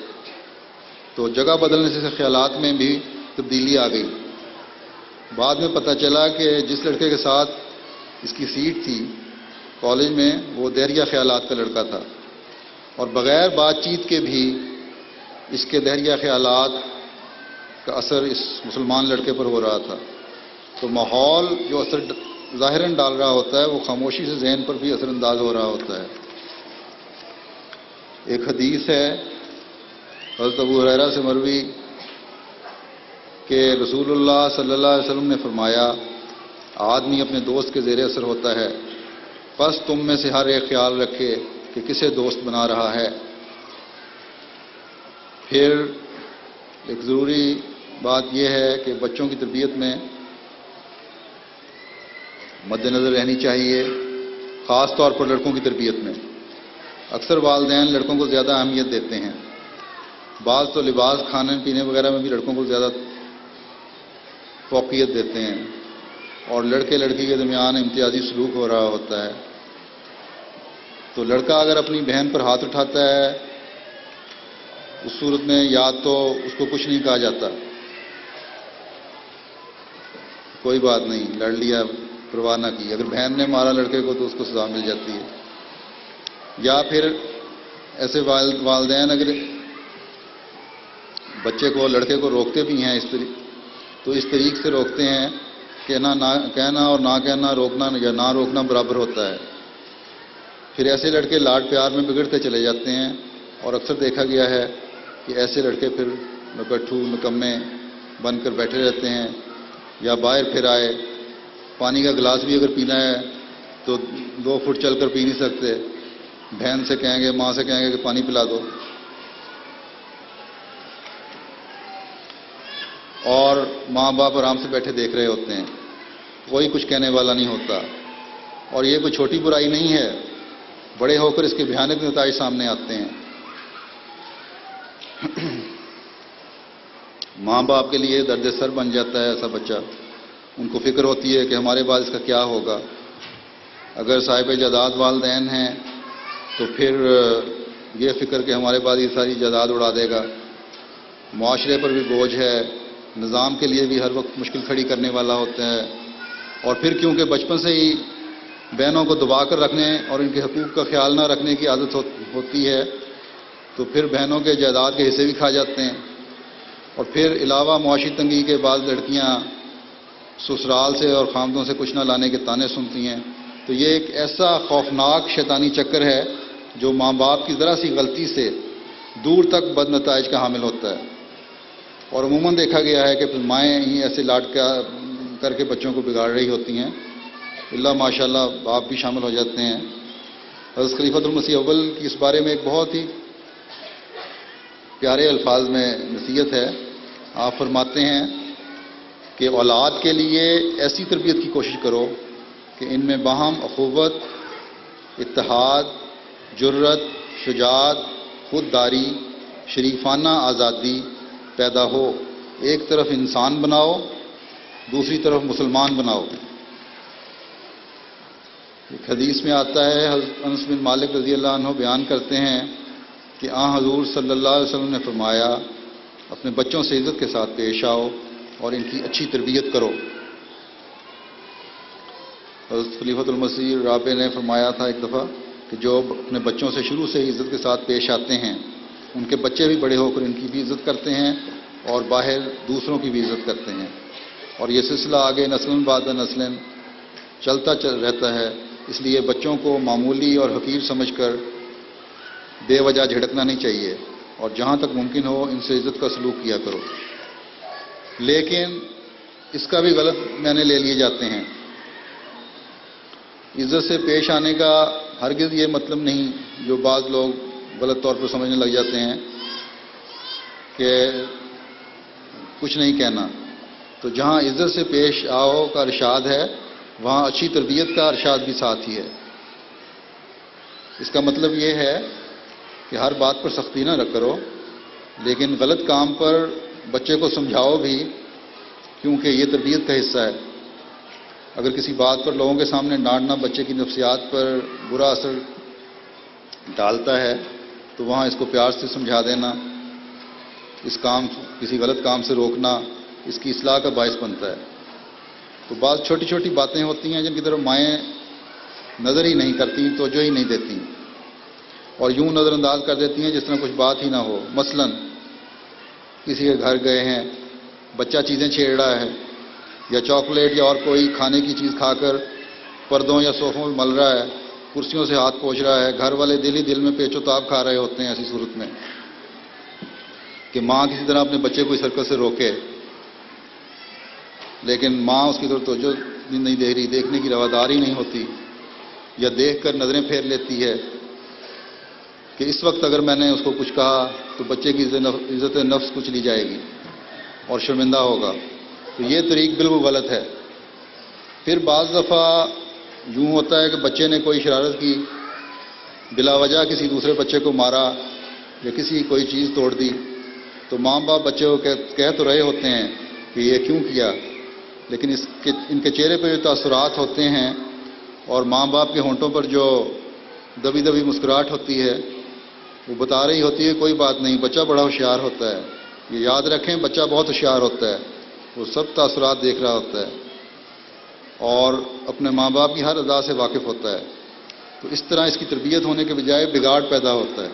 تو جگہ بدلنے سے خیالات میں بھی تبدیلی آ گئی۔ بعد میں پتہ چلا کہ جس لڑکے کے ساتھ اس کی سیٹ تھی کالج میں، وہ دہریہ خیالات کا لڑکا تھا، اور بغیر بات چیت کے بھی اس کے دہریہ خیالات کا اثر اس مسلمان لڑکے پر ہو رہا تھا۔ تو ماحول جو اثر ظاہراً ڈال رہا ہوتا ہے، وہ خاموشی سے ذہن پر بھی اثر انداز ہو رہا ہوتا ہے۔ ایک حدیث ہے حضرت ابو ہریرہ سے مروی کہ رسول اللہ صلی اللہ علیہ وسلم نے فرمایا، آدمی اپنے دوست کے زیر اثر ہوتا ہے، بس تم میں سے ہر ایک خیال رکھے کہ کسے دوست بنا رہا ہے۔ پھر ایک ضروری بات یہ ہے کہ بچوں کی تربیت میں مد نظر رہنی چاہیے، خاص طور پر لڑکوں کی تربیت میں۔ اکثر والدین لڑکوں کو زیادہ اہمیت دیتے ہیں، بعض تو لباس، کھانے پینے وغیرہ میں بھی لڑکوں کو زیادہ فوقیت دیتے ہیں، اور لڑکے لڑکی کے درمیان امتیازی سلوک ہو رہا ہوتا ہے۔ تو لڑکا اگر اپنی بہن پر ہاتھ اٹھاتا ہے، اس صورت میں یا تو اس کو کچھ نہیں کہا جاتا، کوئی بات نہیں، لڑ لیا، پرواہ نہ کی۔ اگر بہن نے مارا لڑکے کو تو اس کو سزا مل جاتی ہے۔ یا پھر ایسے والدین اگر بچے کو، لڑکے کو روکتے بھی ہیں تو اس طریق سے روکتے ہیں کہ کہنا اور نہ کہنا، روکنا یا نہ روکنا برابر ہوتا ہے۔ پھر ایسے لڑکے لاڈ پیار میں بگڑتے چلے جاتے ہیں، اور اکثر دیکھا گیا ہے کہ ایسے لڑکے پھر نکٹھو، نکمے بن کر بیٹھے رہتے ہیں، یا باہر پھر آئے پانی کا گلاس بھی اگر پینا ہے تو 2 فٹ چل کر پی نہیں سکتے، بہن سے کہیں گے، ماں سے کہیں گے کہ پانی پلا دو، اور ماں باپ آرام سے بیٹھے دیکھ رہے ہوتے ہیں، کوئی کچھ کہنے والا نہیں ہوتا۔ اور یہ کوئی چھوٹی برائی نہیں ہے، بڑے ہو کر اس کے بھیانک نتائج سامنے آتے ہیں۔ ماں باپ کے لیے درد سر بن جاتا ہے ایسا بچہ، ان کو فکر ہوتی ہے کہ ہمارے بعد اس کا کیا ہوگا۔ اگر صاحب جائیداد والدین ہیں تو پھر یہ فکر کہ ہمارے بعد یہ ساری جائیداد اڑا دے گا۔ معاشرے پر بھی بوجھ ہے، نظام کے لیے بھی ہر وقت مشکل کھڑی کرنے والا ہوتا ہے، اور پھر کیونکہ بچپن سے ہی بہنوں کو دبا کر رکھنے اور ان کے حقوق کا خیال نہ رکھنے کی عادت ہوتی ہے، تو پھر بہنوں کے جائیداد کے حصے بھی کھا جاتے ہیں، اور پھر علاوہ معاشی تنگی کے بعد لڑکیاں سسرال سے اور خامدوں سے کچھ نہ لانے کے تانے سنتی ہیں۔ تو یہ ایک ایسا خوفناک شیطانی چکر ہے جو ماں باپ کی ذرا سی غلطی سے دور تک بد نتائج کا حامل ہوتا ہے، اور عموماً دیکھا گیا ہے کہ پھر مائیں ہی ایسے لاڈ کر کے بچوں کو بگاڑ رہی ہوتی ہیں، اللہ ماشاء اللہ باپ بھی شامل ہو جاتے ہیں۔ حضرت خلیفۃ المسیح اول کی اس بارے میں ایک بہت ہی پیارے الفاظ میں نصیحت ہے۔ آپ فرماتے ہیں کہ اولاد کے لیے ایسی تربیت کی کوشش کرو کہ ان میں باہم اخوت، اتحاد، جرت، شجاعت، خودداری، شریفانہ آزادی پیدا ہو۔ ایک طرف انسان بناؤ، دوسری طرف مسلمان بناؤ۔ ایک حدیث میں آتا ہے، حضرت انس بن مالک رضی اللہ عنہ بیان کرتے ہیں کہ حضور صلی اللہ علیہ وسلم نے فرمایا، اپنے بچوں سے عزت کے ساتھ پیش آؤ اور ان کی اچھی تربیت کرو۔ حضرت خلیفۃ المسیح رابع نے فرمایا تھا ایک دفعہ کہ جو اپنے بچوں سے شروع سے ہی عزت کے ساتھ پیش آتے ہیں، ان کے بچے بھی بڑے ہو کر ان کی بھی عزت کرتے ہیں اور باہر دوسروں کی بھی عزت کرتے ہیں، اور یہ سلسلہ آگے نسل بعد نسل چلتا رہتا ہے۔ اس لیے بچوں کو معمولی اور حقیر سمجھ کر بے وجہ جھڑکنا نہیں چاہیے، اور جہاں تک ممکن ہو ان سے عزت کا سلوک کیا کرو۔ لیکن اس کا بھی غلط معنی لے لیے جاتے ہیں۔ عزت سے پیش آنے کا ہرگز یہ مطلب نہیں، جو بعض لوگ غلط طور پر سمجھنے لگ جاتے ہیں کہ کچھ نہیں کہنا۔ تو جہاں عزت سے پیش آؤ کا ارشاد ہے، وہاں اچھی تربیت کا ارشاد بھی ساتھ ہی ہے۔ اس کا مطلب یہ ہے کہ ہر بات پر سختی نہ کرو، لیکن غلط کام پر بچے کو سمجھاؤ بھی، کیونکہ یہ تربیت کا حصہ ہے۔ اگر کسی بات پر لوگوں کے سامنے ڈانٹنا بچے کی نفسیات پر برا اثر ڈالتا ہے تو وہاں اس کو پیار سے سمجھا دینا، کسی غلط کام سے روکنا اس کی اصلاح کا باعث بنتا ہے۔ تو بعض چھوٹی چھوٹی باتیں ہوتی ہیں جن کی طرف مائیں نظر ہی نہیں کرتی، توجہ ہی نہیں دیتی، اور یوں نظر انداز کر دیتی ہیں جس طرح کچھ بات ہی نہ ہو۔ مثلا کسی کے گھر گئے ہیں، بچہ چیزیں چھیڑ رہا ہے، یا چاکلیٹ یا اور کوئی کھانے کی چیز کھا کر پردوں یا صوفوں میں مل رہا ہے، کرسیوں سے ہاتھ پوچھ رہا ہے۔ گھر والے دل ہی دل میں پیچ و تاب کھا رہے ہوتے ہیں ایسی صورت میں کہ ماں کسی طرح اپنے بچے کو اس حرکت سے روکے، لیکن ماں اس کی طرف توجہ نہیں دے رہی، دیکھنے کی روادار ہی نہیں ہوتی، یا دیکھ کر نظریں پھیر لیتی ہے کہ اس وقت اگر میں نے اس کو کچھ کہا تو بچے کی عزت نفس کچھ لی جائے گی اور شرمندہ ہوگا۔ تو یہ طریق بالکل غلط ہے۔ پھر بعض دفعہ یوں ہوتا ہے کہ بچے نے کوئی شرارت کی، بلا وجہ کسی دوسرے بچے کو مارا یا کسی کوئی چیز توڑ دی، تو ماں باپ بچے کو کہہ تو رہے ہوتے ہیں کہ یہ کیوں کیا، لیکن ان کے چہرے پہ جو تاثرات ہوتے ہیں اور ماں باپ کے ہونٹوں پر جو دبی دبی مسکراہٹ ہوتی ہے، وہ بتا رہی ہوتی ہے کوئی بات نہیں، بچہ بڑا ہوشیار ہوتا ہے۔ یہ یاد رکھیں، بچہ بہت ہوشیار ہوتا ہے، وہ سب تاثرات دیکھ رہا ہوتا ہے اور اپنے ماں باپ کی ہر ادا سے واقف ہوتا ہے۔ تو اس طرح اس کی تربیت ہونے کے بجائے بگاڑ پیدا ہوتا ہے۔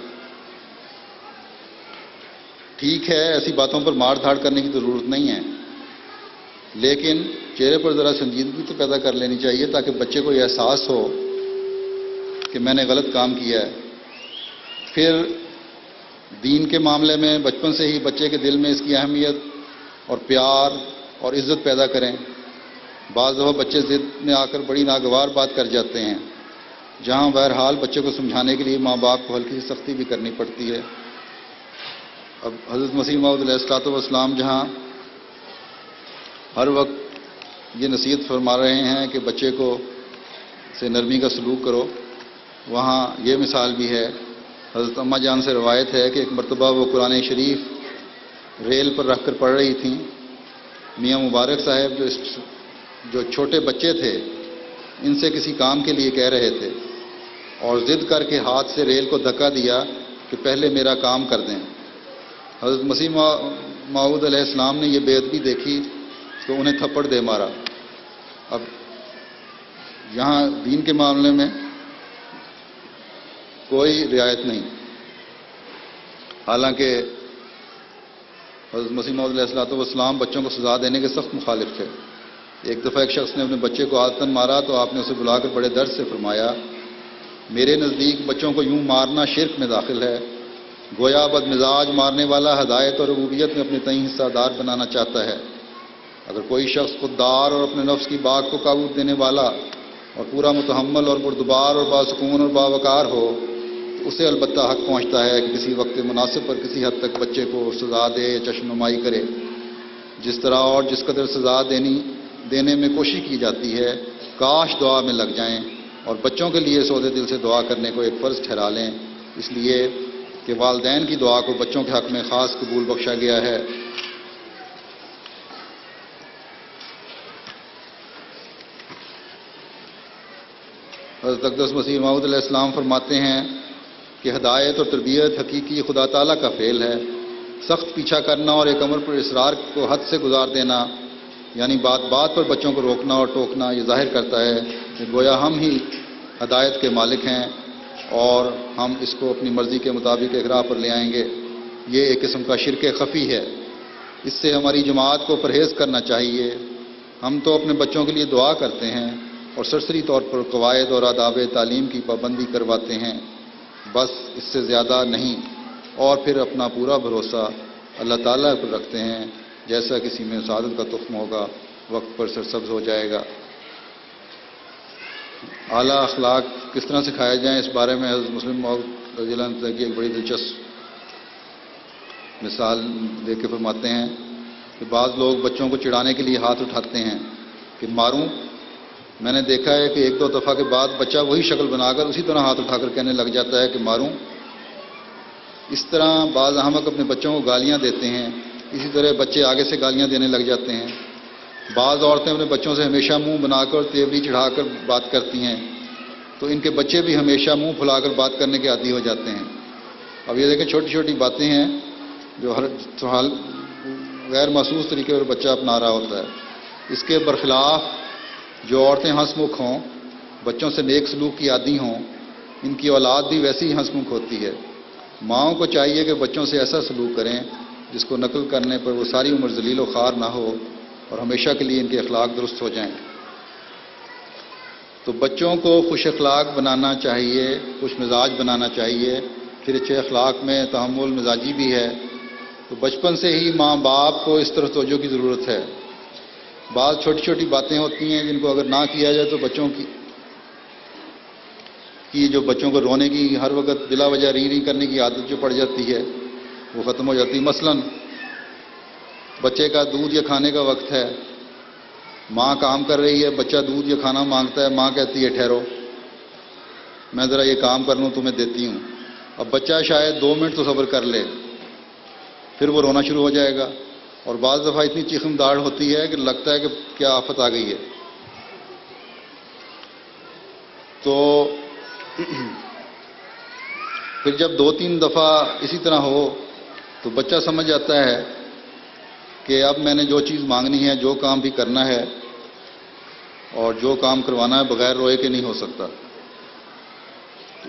ٹھیک ہے، ایسی باتوں پر مار دھاڑ کرنے کی ضرورت نہیں ہے، لیکن چہرے پر ذرا سنجیدگی تو پیدا کر لینی چاہیے تاکہ بچے کو یہ احساس ہو کہ میں نے غلط کام کیا ہے۔ پھر دین کے معاملے میں بچپن سے ہی بچے کے دل میں اس کی اہمیت اور پیار اور عزت پیدا کریں۔ بعض دفعہ بچے ضد میں آ کر بڑی ناگوار بات کر جاتے ہیں، جہاں بہرحال بچے کو سمجھانے کے لیے ماں باپ کو ہلکی سی سختی بھی کرنی پڑتی ہے۔ اب حضرت مسیح موعود علیہ الصلوۃ والسلام جہاں ہر وقت یہ نصیحت فرما رہے ہیں کہ بچے کو سے نرمی کا سلوک کرو، وہاں یہ مثال بھی ہے۔ حضرت اماں جان سے روایت ہے کہ ایک مرتبہ وہ قرآن شریف ریل پر رکھ کر پڑھ رہی تھیں۔ میاں مبارک صاحب جو چھوٹے بچے تھے ان سے کسی کام کے لیے کہہ رہے تھے اور ضد کر کے ہاتھ سے ریل کو دھکا دیا کہ پہلے میرا کام کر دیں۔ حضرت مسیح موعود علیہ السلام نے یہ بے ادبی دیکھی تو انہیں تھپڑ دے مارا۔ اب یہاں دین کے معاملے میں کوئی رعایت نہیں، حالانکہ حضرت مسیح موعود علیہ السلام بچوں کو سزا دینے کے سخت مخالف تھے۔ ایک دفعہ ایک شخص نے اپنے بچے کو عادتاً مارا تو آپ نے اسے بلا کر بڑے درد سے فرمایا، میرے نزدیک بچوں کو یوں مارنا شرک میں داخل ہے۔ گویا بد مزاج مارنے والا ہدایت اور ربوبیت میں اپنے تئیں حصہ دار بنانا چاہتا ہے۔ اگر کوئی شخص خوددار اور اپنے نفس کی باغ کو قابو دینے والا اور پورا متحمل اور بردبار اور باسکون اور باوقار ہو تو اسے البتہ حق پہنچتا ہے کہ کسی وقت مناسب پر کسی حد تک بچے کو سزا دے یا چشم نمائی کرے۔ جس طرح اور جس قدر سزا دینے میں کوشش کی جاتی ہے، کاش دعا میں لگ جائیں اور بچوں کے لیے سودے دل سے دعا کرنے کو ایک فرض ٹھہرا لیں، اس لیے کہ والدین کی دعا کو بچوں کے حق میں خاص قبول بخشا گیا ہے۔ حضرت اقدس مسیح موعود علیہ السلام فرماتے ہیں کہ ہدایت اور تربیت حقیقی خدا تعالیٰ کا فعل ہے۔ سخت پیچھا کرنا اور ایک امر پر اصرار کو حد سے گزار دینا، یعنی بات بات پر بچوں کو روکنا اور ٹوکنا، یہ ظاہر کرتا ہے کہ گویا ہم ہی ہدایت کے مالک ہیں اور ہم اس کو اپنی مرضی کے مطابق ایک راہ پر لے آئیں گے۔ یہ ایک قسم کا شرک خفی ہے، اس سے ہماری جماعت کو پرہیز کرنا چاہیے۔ ہم تو اپنے بچوں کے لیے دعا کرتے ہیں اور سرسری طور پر قواعد اور آداب تعلیم کی پابندی کرواتے ہیں، بس اس سے زیادہ نہیں، اور پھر اپنا پورا بھروسہ اللہ تعالیٰ پر رکھتے ہیں، جیسا کسی میں سعادت کا تخم ہوگا وقت پر سرسبز ہو جائے گا۔ اعلیٰ اخلاق کس طرح سکھائے جائیں، اس بارے میں حضرت مسلم موعود رضی اللہ عنہ کی ایک بڑی دلچسپ مثال دے کے فرماتے ہیں کہ بعض لوگ بچوں کو چڑھانے کے لیے ہاتھ اٹھاتے ہیں کہ ماروں۔ میں نے دیکھا ہے کہ ایک دو دفعہ کے بعد بچہ وہی شکل بنا کر اسی طرح ہاتھ اٹھا کر کہنے لگ جاتا ہے کہ ماروں۔ اس طرح بعض احمق اپنے بچوں کو گالیاں دیتے ہیں، اسی طرح بچے آگے سے گالیاں دینے لگ جاتے ہیں۔ بعض عورتیں اپنے بچوں سے ہمیشہ منہ بنا کر تیوری چڑھا کر بات کرتی ہیں، تو ان کے بچے بھی ہمیشہ منہ پھلا کر بات کرنے کے عادی ہو جاتے ہیں۔ اب یہ دیکھیں چھوٹی چھوٹی باتیں ہیں جو ہر حال غیر محسوس طریقے پر بچہ اپنا رہا ہوتا ہے۔ اس کے برخلاف جو عورتیں ہنس مکھ ہوں، بچوں سے نیک سلوک کی عادی ہوں، ان کی اولاد بھی ویسی ہی ہنس مکھ ہوتی ہے۔ ماؤں کو چاہیے کہ بچوں سے ایسا سلوک کریں جس کو نقل کرنے پر وہ ساری عمر ذلیل و خوار نہ ہو اور ہمیشہ کے لیے ان کے اخلاق درست ہو جائیں۔ تو بچوں کو خوش اخلاق بنانا چاہیے، خوش مزاج بنانا چاہیے، پھر اچھے اخلاق میں تحمل مزاجی بھی ہے۔ تو بچپن سے ہی ماں باپ کو اس طرف توجہ کی ضرورت ہے۔ بعض چھوٹی چھوٹی باتیں ہوتی ہیں جن کو اگر نہ کیا جائے تو بچوں کی جو بچوں کو رونے کی ہر وقت بلا وجہ ری کرنے کی عادت جو پڑ جاتی ہے وہ ختم ہو جاتی ہے۔ مثلاً بچے کا دودھ یا کھانے کا وقت ہے، ماں کام کر رہی ہے، بچہ دودھ یا کھانا مانگتا ہے، ماں کہتی ہے ٹھہرو میں ذرا یہ کام کر لوں تمہیں دیتی ہوں۔ اب بچہ شاید 2 منٹ تو صبر کر لے، پھر وہ رونا شروع ہو جائے گا، اور بعض دفعہ اتنی چیخم داڑ ہوتی ہے کہ لگتا ہے کہ کیا آفت آ گئی ہے۔ تو پھر جب 2-3 دفعہ اسی طرح ہو تو بچہ سمجھ جاتا ہے کہ اب میں نے جو چیز مانگنی ہے، جو کام بھی کرنا ہے اور جو کام کروانا ہے بغیر روئے کے نہیں ہو سکتا۔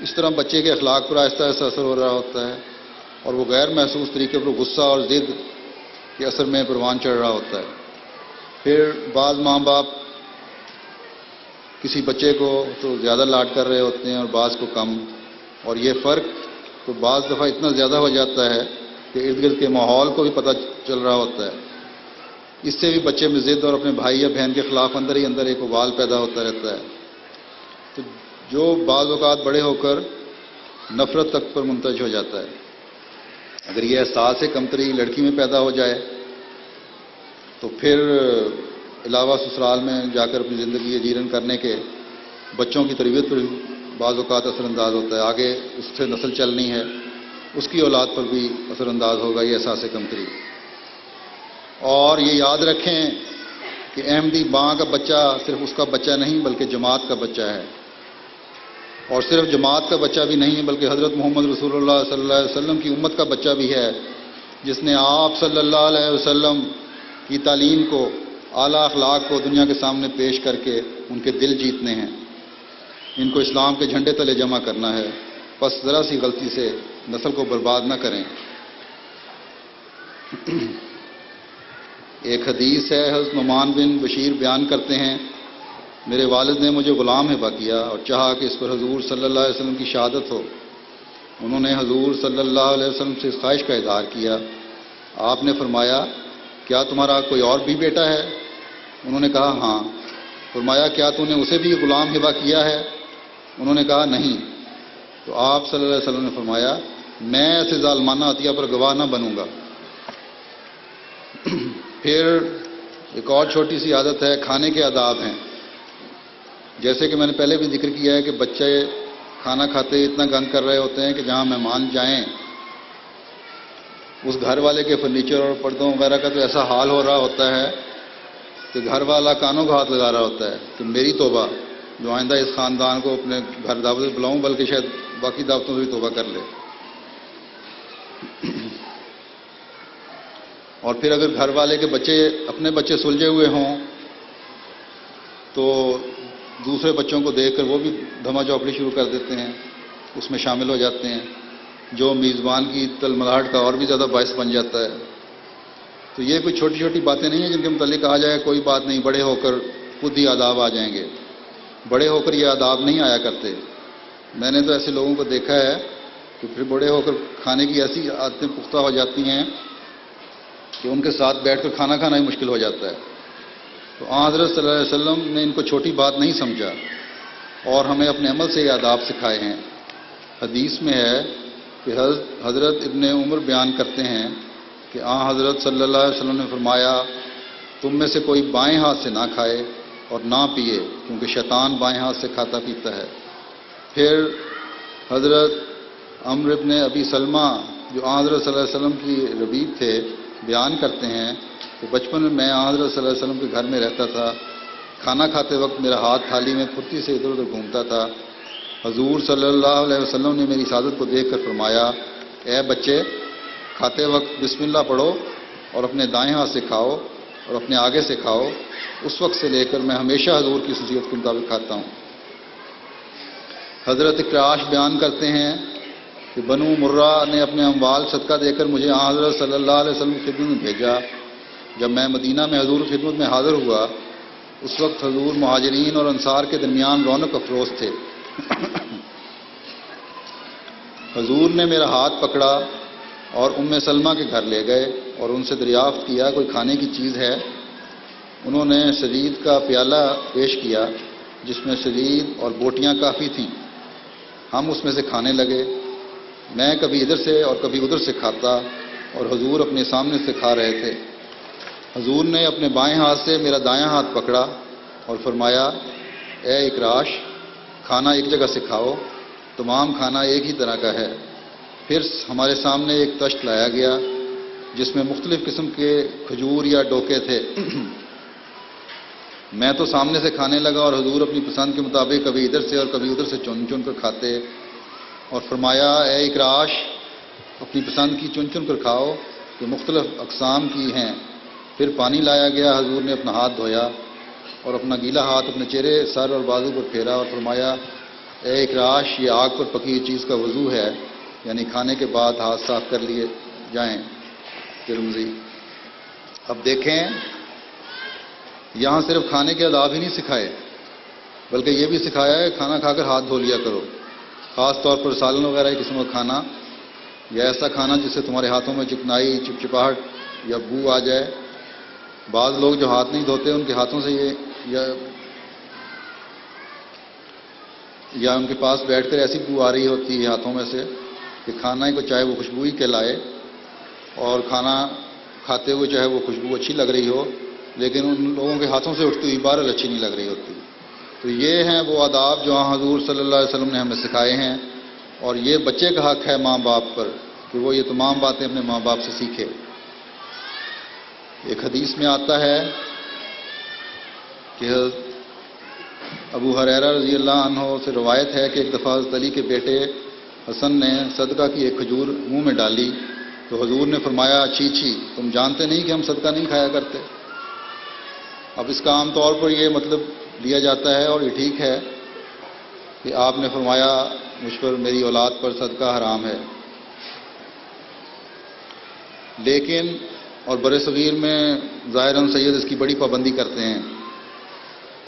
اس طرح بچے کے اخلاق پر آہستہ آہستہ اثر ہو رہا ہوتا ہے اور وہ غیر محسوس طریقے پر غصہ اور ضد کے اثر میں پروان چڑھ رہا ہوتا ہے۔ پھر بعض ماں باپ کسی بچے کو تو زیادہ لاڈ کر رہے ہوتے ہیں اور بعض کو کم، اور یہ فرق تو بعض دفعہ اتنا زیادہ ہو جاتا ہے کہ ارد گرد کے ماحول کو بھی پتہ چل رہا ہوتا ہے۔ اس سے بھی بچے میں ضد اور اپنے بھائی یا بہن کے خلاف اندر ہی اندر ایک ابال پیدا ہوتا رہتا ہے، تو جو بعض اوقات بڑے ہو کر نفرت تک پر منتج ہو جاتا ہے۔ اگر یہ احساس کمتری لڑکی میں پیدا ہو جائے تو پھر علاوہ سسرال میں جا کر اپنی زندگی اجیرن کرنے کے بچوں کی تربیت پر بعض اوقات اثر انداز ہوتا ہے، آگے اس سے نسل چلنی ہے، اس کی اولاد پر بھی اثر انداز ہوگا یہ احساس کمتری۔ اور یہ یاد رکھیں کہ احمدی ماں کا بچہ صرف اس کا بچہ نہیں بلکہ جماعت کا بچہ ہے، اور صرف جماعت کا بچہ بھی نہیں بلکہ حضرت محمد رسول اللہ صلی اللہ علیہ وسلم کی امت کا بچہ بھی ہے، جس نے آپ صلی اللہ علیہ وسلم کی تعلیم کو، اعلیٰ اخلاق کو دنیا کے سامنے پیش کر کے ان کے دل جیتنے ہیں، ان کو اسلام کے جھنڈے تلے جمع کرنا ہے۔ بس ذرا سی غلطی سے نسل کو برباد نہ کریں۔ ایک حدیث ہے، حضرت نعمان بن بشیر بیان کرتے ہیں، میرے والد نے مجھے غلام ہبہ کیا اور چاہا کہ اس پر حضور صلی اللہ علیہ وسلم کی شہادت ہو۔ انہوں نے حضور صلی اللہ علیہ وسلم سے اس خواہش کا اظہار کیا۔ آپ نے فرمایا، کیا تمہارا کوئی اور بھی بیٹا ہے؟ انہوں نے کہا ہاں۔ فرمایا، کیا تو نے اسے بھی غلام ہبہ کیا ہے؟ انہوں نے کہا نہیں۔ تو آپ صلی اللہ علیہ وسلم نے فرمایا، میں ایسے ظالمانہ عطیہ پر گواہ نہ بنوں گا۔ پھر ایک اور چھوٹی سی عادت ہے، کھانے کے آداب ہیں۔ جیسے کہ میں نے پہلے بھی ذکر کیا ہے کہ بچے کھانا کھاتے اتنا گند کر رہے ہوتے ہیں کہ جہاں مہمان جائیں اس گھر والے کے فرنیچر اور پردوں وغیرہ کا تو ایسا حال ہو رہا ہوتا ہے کہ گھر والا کانوں کا ہاتھ لگا رہا ہوتا ہے کہ میری توبہ، جو آئندہ اس خاندان کو اپنے گھر دعوت سے بلاؤں بلکہ شاید باقی دعوتوں سے بھی توبہ کر لے۔ اور پھر اگر گھر والے کے بچے اپنے بچے سلجھے ہوئے ہوں تو دوسرے بچوں کو دیکھ کر وہ بھی دھما چوپڑی شروع کر دیتے ہیں، اس میں شامل ہو جاتے ہیں، جو میزبان کی تلملاہٹ کا اور بھی زیادہ باعث بن جاتا ہے۔ تو یہ کوئی چھوٹی چھوٹی باتیں نہیں ہیں جن کے متعلق کہا جائے کوئی بات نہیں، بڑے ہو کر خود ہی آداب آ جائیں گے۔ بڑے ہو کر یہ آداب نہیں آیا کرتے۔ میں نے تو ایسے لوگوں کو دیکھا ہے کہ پھر بڑے ہو کر کھانے کی ایسی عادتیں پختہ ہو جاتی ہیں کہ ان کے ساتھ بیٹھ کر کھانا کھانا ہی مشکل ہو جاتا ہے۔ تو حضرت صلی اللہ علیہ وسلم نے ان کو چھوٹی بات نہیں سمجھا اور ہمیں اپنے عمل سے یہ آداب سکھائے ہیں۔ حدیث میں ہے کہ حضرت ابن عمر بیان کرتے ہیں کہ حضرت صلی اللہ علیہ وسلم نے فرمایا، تم میں سے کوئی بائیں ہاتھ سے نہ کھائے اور نہ پیے، کیونکہ شیطان بائیں ہاتھ سے کھاتا پیتا ہے۔ پھر حضرت عمرو ابن ابی سلمہ جو حضرت صلی اللہ علیہ وسلم کی ربیب تھے بیان کرتے ہیں کہ بچپن میں حضرت صلی اللہ علیہ وسلم کے گھر میں رہتا تھا، کھانا کھاتے وقت میرا ہاتھ تھالی میں پھرتی سے ادھر ادھر گھومتا تھا۔ حضور صلی اللہ علیہ وسلم نے میری سعادت کو دیکھ کر فرمایا، اے بچے، کھاتے وقت بسم اللہ پڑھو اور اپنے دائیں ہاتھ سے کھاؤ اور اپنے آگے سے کھاؤ۔ اس وقت سے لے کر میں ہمیشہ حضور کی نصیحت کے مطابق کھاتا ہوں۔ حضرت اکراش بیان کرتے ہیں کہ بنو مرہ نے اپنے اموال صدقہ دے کر مجھے حضرت صلی اللہ علیہ وسلم کی خدمت میں بھیجا۔ جب میں مدینہ میں حضور کی خدمت میں حاضر ہوا، اس وقت حضور مہاجرین اور انصار کے درمیان رونق افروز تھے۔ حضور نے میرا ہاتھ پکڑا اور سلمہ کے گھر لے گئے اور ان سے دریافت کیا کوئی کھانے کی چیز ہے؟ انہوں نے شدید کا پیالہ پیش کیا جس میں شدید اور بوٹیاں کافی تھیں۔ ہم اس میں سے کھانے لگے۔ میں کبھی ادھر سے اور کبھی ادھر سے کھاتا اور حضور اپنے سامنے سے کھا رہے تھے۔ حضور نے اپنے بائیں ہاتھ سے میرا دایاں ہاتھ پکڑا اور فرمایا، اے اکراش، کھانا ایک جگہ سے کھاؤ، تمام کھانا ایک ہی طرح کا ہے۔ پھر ہمارے سامنے ایک تشت لایا گیا جس میں مختلف قسم کے کھجور یا ڈوکے تھے۔ میں تو سامنے سے کھانے لگا اور حضور اپنی پسند کے مطابق کبھی ادھر سے اور کبھی ادھر سے چن چن کر کھاتے اور فرمایا، اے اکراش، اپنی پسند کی چن چن کر کھاؤ، کہ مختلف اقسام کی ہیں۔ پھر پانی لایا گیا، حضور نے اپنا ہاتھ دھویا اور اپنا گیلا ہاتھ اپنے چہرے، سر اور بازو پر پھیرا اور فرمایا، اے اکراش، یہ آگ پر پکی ہوئی چیز کا وضو ہے، یعنی کھانے کے بعد ہاتھ صاف کر لیے جائیں۔ ترمذی۔ اب دیکھیں، یہاں صرف کھانے کے آداب ہی نہیں سکھائے بلکہ یہ بھی سکھایا ہے کھانا کھا کر ہاتھ دھو لیا کرو، خاص طور پر سالن وغیرہ کی قسم کا کھانا یا ایسا کھانا جس سے تمہارے ہاتھوں میں چکنائی، چپچپاہٹ یا بو آ جائے، بعض لوگ جو ہاتھ نہیں دھوتے ان کے ہاتھوں سے یہ یا ان کے پاس بیٹھ کر ایسی بو آ رہی ہوتی ہے ہاتھوں میں سے کہ کھانا کو چاہے وہ خوشبو ہی کہلائے اور کھانا کھاتے ہوئے چاہے وہ خوشبو اچھی لگ رہی ہو، لیکن ان لوگوں کے ہاتھوں سے اٹھتی ہوئی بہرحال اچھی نہیں لگ رہی ہوتی۔ تو یہ ہیں وہ آداب جو حضور صلی اللہ علیہ وسلم نے ہمیں سکھائے ہیں، اور یہ بچے کا حق ہے ماں باپ پر کہ وہ یہ تمام باتیں اپنے ماں باپ سے سیکھے۔ ایک حدیث میں آتا ہے کہ ابو ہریرہ رضی اللہ عنہ سے روایت ہے کہ ایک دفعہ حضرت علی کے بیٹے حسن نے صدقہ کی ایک کھجور منہ میں ڈالی تو حضور نے فرمایا، چھی چھی، تم جانتے نہیں کہ ہم صدقہ نہیں کھایا کرتے؟ اب اس کا عام طور پر یہ مطلب لیا جاتا ہے، اور یہ ٹھیک ہے کہ آپ نے فرمایا مجھ پر، میری اولاد پر صدقہ حرام ہے، لیکن اور بر صغیر میں ظاہراً سید اس کی بڑی پابندی کرتے ہیں،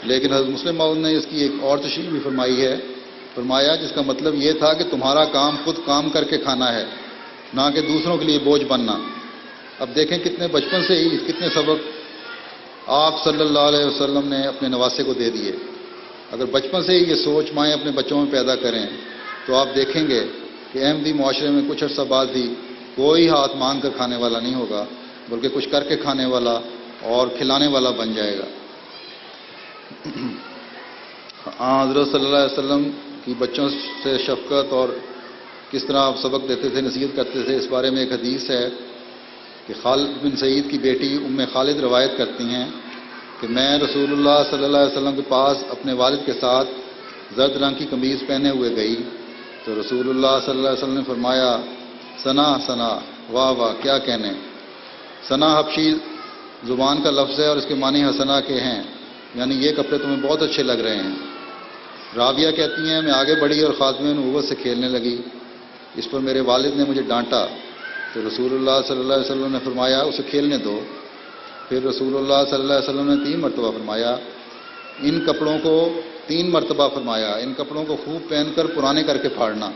لیکن حضرت مسلم موعود نے اس کی ایک اور تشریح بھی فرمائی ہے۔ فرمایا جس کا مطلب یہ تھا کہ تمہارا کام خود کام کر کے کھانا ہے، نہ کہ دوسروں کے لیے بوجھ بننا۔ اب دیکھیں کتنے بچپن سے ہی کتنے سبق آپ صلی اللہ علیہ وسلم نے اپنے نواسے کو دے دیے۔ اگر بچپن سے ہی یہ سوچ مائیں اپنے بچوں میں پیدا کریں تو آپ دیکھیں گے کہ احمدی معاشرے میں کچھ عرصہ بعد بھی کوئی ہاتھ مانگ کر کھانے والا نہیں ہوگا، بلکہ کچھ کر کے کھانے والا اور کھلانے والا بن جائے گا۔ حضرت صلی اللہ علیہ وسلم کی بچوں سے شفقت اور کس طرح آپ سبق دیتے تھے، نصیحت کرتے تھے، اس بارے میں ایک حدیث ہے کہ خالد بن سعید کی بیٹی ام خالد روایت کرتی ہیں کہ میں رسول اللہ صلی اللہ علیہ وسلم کے پاس اپنے والد کے ساتھ زرد رنگ کی قمیض پہنے ہوئے گئی تو رسول اللہ صلی اللہ علیہ وسلم نے فرمایا، ثنا ثنا، واہ واہ، کیا کہنے۔ ثنا حبشی زبان کا لفظ ہے اور اس کے معنی حسنا کے ہیں، یعنی یہ کپڑے تمہیں بہت اچھے لگ رہے ہیں۔ راویہ کہتی ہیں میں آگے بڑھی اور خاتمہ نبوت سے کھیلنے لگی، اس پر میرے والد نے مجھے ڈانٹا تو رسول اللہ صلی اللہ علیہ وسلم نے فرمایا اسے کھیلنے دو۔ پھر رسول اللہ صلی اللہ علیہ وسلم نے 3 مرتبہ فرمایا، ان کپڑوں کو 3 مرتبہ فرمایا، ان کپڑوں کو خوب پہن کر پرانے کر کے پھاڑنا۔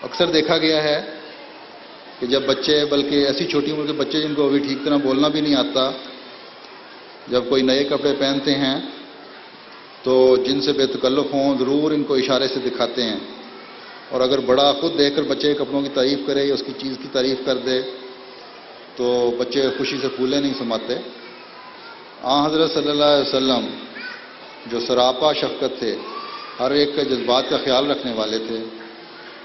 اکثر دیکھا گیا ہے کہ جب بچے، بلکہ ایسی چھوٹی عمر کے بچے جن کو ابھی ٹھیک طرح بولنا بھی نہیں آتا، جب کوئی نئے کپڑے پہنتے ہیں تو جن سے بے تکلف ہوں ضرور ان کو اشارے سے دکھاتے ہیں، اور اگر بڑا خود دیکھ کر بچے کے کپڑوں کی تعریف کرے یا اس کی چیز کی تعریف کر دے تو بچے خوشی سے پھولے نہیں سماتے۔ حضرت صلی اللہ علیہ وسلم جو سراپا شفقت تھے، ہر ایک کے جذبات کا خیال رکھنے والے تھے،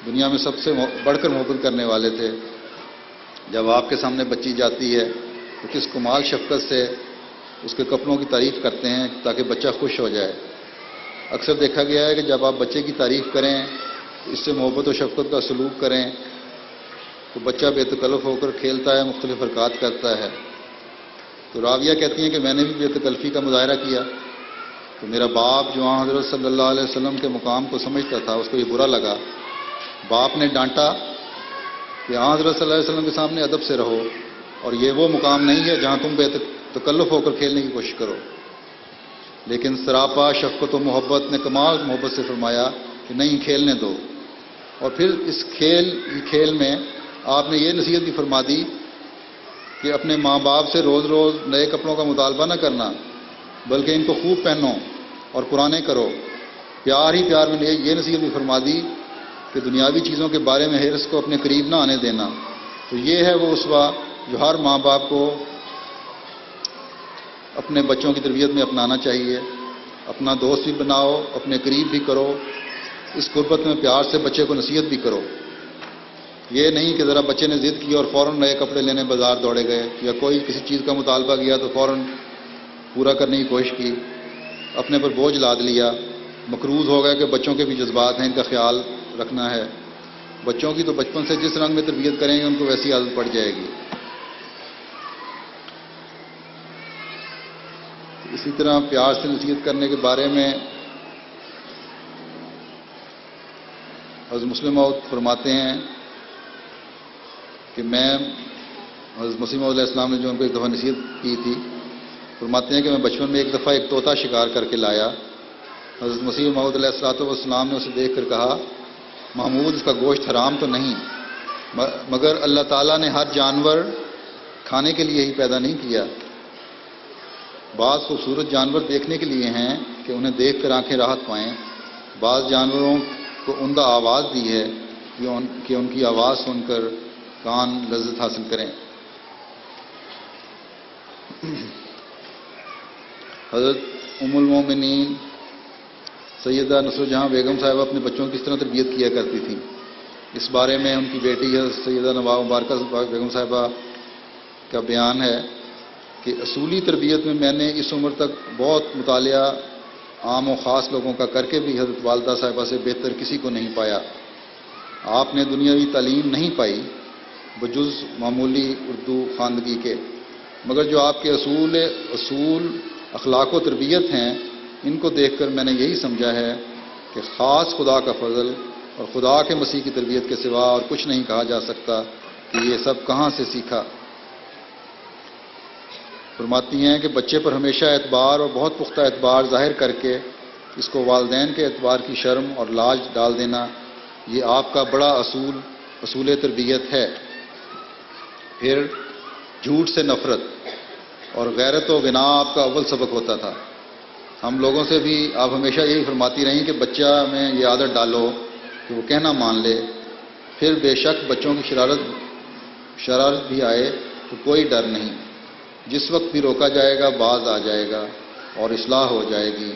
دنیا میں سب سے بڑھ کر محبت کرنے والے تھے، جب آپ کے سامنے بچی جاتی ہے تو کس کمال شفقت سے اس کے کپڑوں کی تعریف کرتے ہیں تاکہ بچہ خوش ہو جائے۔ اکثر دیکھا گیا ہے کہ جب آپ بچے کی تعریف کریں، اس سے محبت و شفقت کا سلوک کریں تو بچہ بے تکلف ہو کر کھیلتا ہے، مختلف حرکات کرتا ہے۔ تو راویہ کہتی ہیں کہ میں نے بھی بے تکلفی کا مظاہرہ کیا تو میرا باپ جو حضرت صلی اللہ علیہ وسلم کے مقام کو سمجھتا تھا، اس کو یہ برا لگا۔ باپ نے ڈانٹا کہ حضرت صلی اللہ علیہ وسلم کے سامنے ادب سے رہو، اور یہ وہ مقام نہیں ہے جہاں تم بے تکلف ہو کر کھیلنے کی کوشش کرو۔ لیکن سراپا شفقت و محبت نے کمال محبت سے فرمایا کہ نہیں، کھیلنے دو۔ اور پھر اس کھیل میں آپ نے یہ نصیحت بھی فرما دی کہ اپنے ماں باپ سے روز روز نئے کپڑوں کا مطالبہ نہ کرنا، بلکہ ان کو خوب پہنو اور پرانے کرو۔ پیار ہی پیار میں یہ نصیحت بھی فرما دی کہ دنیاوی چیزوں کے بارے میں حرص کو اپنے قریب نہ آنے دینا۔ تو یہ ہے وہ اسوہ جو ہر ماں باپ کو اپنے بچوں کی تربیت میں اپنانا چاہیے۔ اپنا دوست بھی بناؤ، اپنے قریب بھی کرو، اس قربت میں پیار سے بچے کو نصیحت بھی کرو۔ یہ نہیں کہ ذرا بچے نے ضد کی اور فوراً نئے کپڑے لینے بازار دوڑے گئے، یا کوئی کسی چیز کا مطالبہ کیا تو فوراً پورا کرنے کی کوشش کی، اپنے پر بوجھ لاد لیا، مقروض ہو گیا کہ بچوں کے بھی جذبات ہیں، ان کا خیال رکھنا ہے۔ بچوں کی تو بچپن سے جس رنگ میں تربیت کریں گے ان کو ویسی عادت پڑ جائے گی۔ اسی طرح پیار سے نصیحت کرنے کے بارے میں حضرت مسلم موعود فرماتے ہیں کہ میں حضرت مسیح موعود علیہ السلام نے جو ان کو ایک دفعہ نصیحت کی تھی، فرماتے ہیں کہ میں بچپن میں ایک دفعہ ایک طوطا شکار کر کے لایا۔ حضرت مسیح موعود علیہ السلام نے اسے دیکھ کر کہا، محمود اس کا گوشت حرام تو نہیں، مگر اللہ تعالیٰ نے ہر جانور کھانے کے لیے ہی پیدا نہیں کیا. بعض خوبصورت جانور دیکھنے کے لیے ہیں کہ انہیں دیکھ کر آنکھیں راحت پائیں. بعض جانوروں کو عمدہ آواز دی ہے کہ ان کی آواز سن کر کان لذت حاصل کریں. حضرت ام المومنین سیدہ نصر جہاں بیگم صاحبہ اپنے بچوں کی کس طرح تربیت کیا کرتی تھیں، اس بارے میں ان کی بیٹی حضرت سیدہ نواب مبارکہ بیگم صاحبہ کا بیان ہے کہ اصولی تربیت میں نے اس عمر تک بہت مطالعہ عام و خاص لوگوں کا کر کے بھی حضرت والدہ صاحبہ سے بہتر کسی کو نہیں پایا. آپ نے دنیاوی تعلیم نہیں پائی بجز معمولی اردو خواندگی کے، مگر جو آپ کے اصول اخلاق و تربیت ہیں ان کو دیکھ کر میں نے یہی سمجھا ہے کہ خاص خدا کا فضل اور خدا کے مسیح کی تربیت کے سوا اور کچھ نہیں کہا جا سکتا کہ یہ سب کہاں سے سیکھا. فرماتی ہیں کہ بچے پر ہمیشہ اعتبار اور بہت پختہ اعتبار ظاہر کر کے اس کو والدین کے اعتبار کی شرم اور لاج ڈال دینا، یہ آپ کا بڑا اصول تربیت ہے. پھر جھوٹ سے نفرت اور غیرت و غنا آپ کا اول سبق ہوتا تھا. ہم لوگوں سے بھی آپ ہمیشہ یہی فرماتی رہیں کہ بچہ میں یہ عادت ڈالو کہ وہ کہنا مان لے. پھر بے شک بچوں کی شرارت بھی آئے تو کوئی ڈر نہیں، جس وقت بھی روکا جائے گا باز آ جائے گا اور اصلاح ہو جائے گی.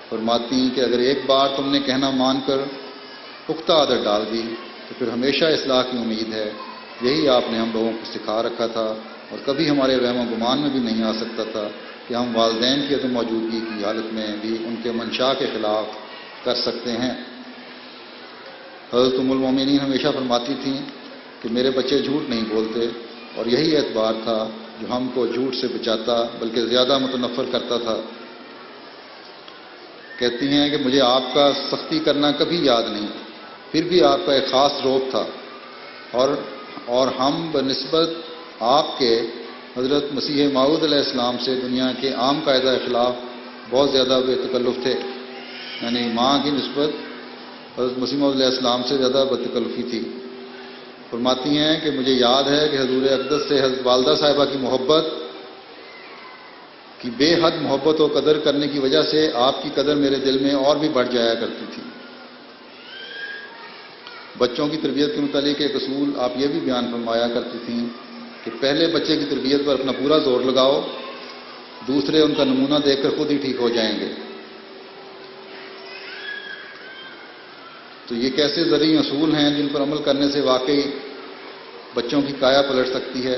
فرماتی کہ اگر ایک بار تم نے کہنا مان کر پختہ عادت ڈال دی تو پھر ہمیشہ اصلاح کی امید ہے. یہی آپ نے ہم لوگوں کو سکھا رکھا تھا اور کبھی ہمارے وہم و گمان میں بھی نہیں آ سکتا تھا کہ ہم والدین کی عدم موجودگی کی حالت میں بھی ان کے منشا کے خلاف کر سکتے ہیں. حضرت ام المومنین ہمیشہ فرماتی تھیں کہ میرے بچے جھوٹ نہیں بولتے، اور یہی اعتبار تھا جو ہم کو جھوٹ سے بچاتا بلکہ زیادہ متنفر کرتا تھا. کہتی ہیں کہ مجھے آپ کا سختی کرنا کبھی یاد نہیں، پھر بھی آپ کا ایک خاص روب تھا، اور ہم بنسبت آپ کے حضرت مسیح موعود علیہ السلام سے دنیا کے عام قاعدہ اخلاق بہت زیادہ بے تکلف تھے. یعنی ماں کی نسبت حضرت مسیح موعود علیہ السلام سے زیادہ بے تکلفی تھی. فرماتی ہیں کہ مجھے یاد ہے کہ حضور اقدس سے حضرت والدہ صاحبہ کی محبت کی بے حد محبت و قدر کرنے کی وجہ سے آپ کی قدر میرے دل میں اور بھی بڑھ جایا کرتی تھی. بچوں کی تربیت کے متعلق ایک اصول آپ یہ بھی بیان فرمایا کرتی تھیں کہ پہلے بچے کی تربیت پر اپنا پورا زور لگاؤ، دوسرے ان کا نمونہ دیکھ کر خود ہی ٹھیک ہو جائیں گے. تو یہ کیسے زرعی اصول ہیں جن پر عمل کرنے سے واقعی بچوں کی کایا پلٹ سکتی ہے.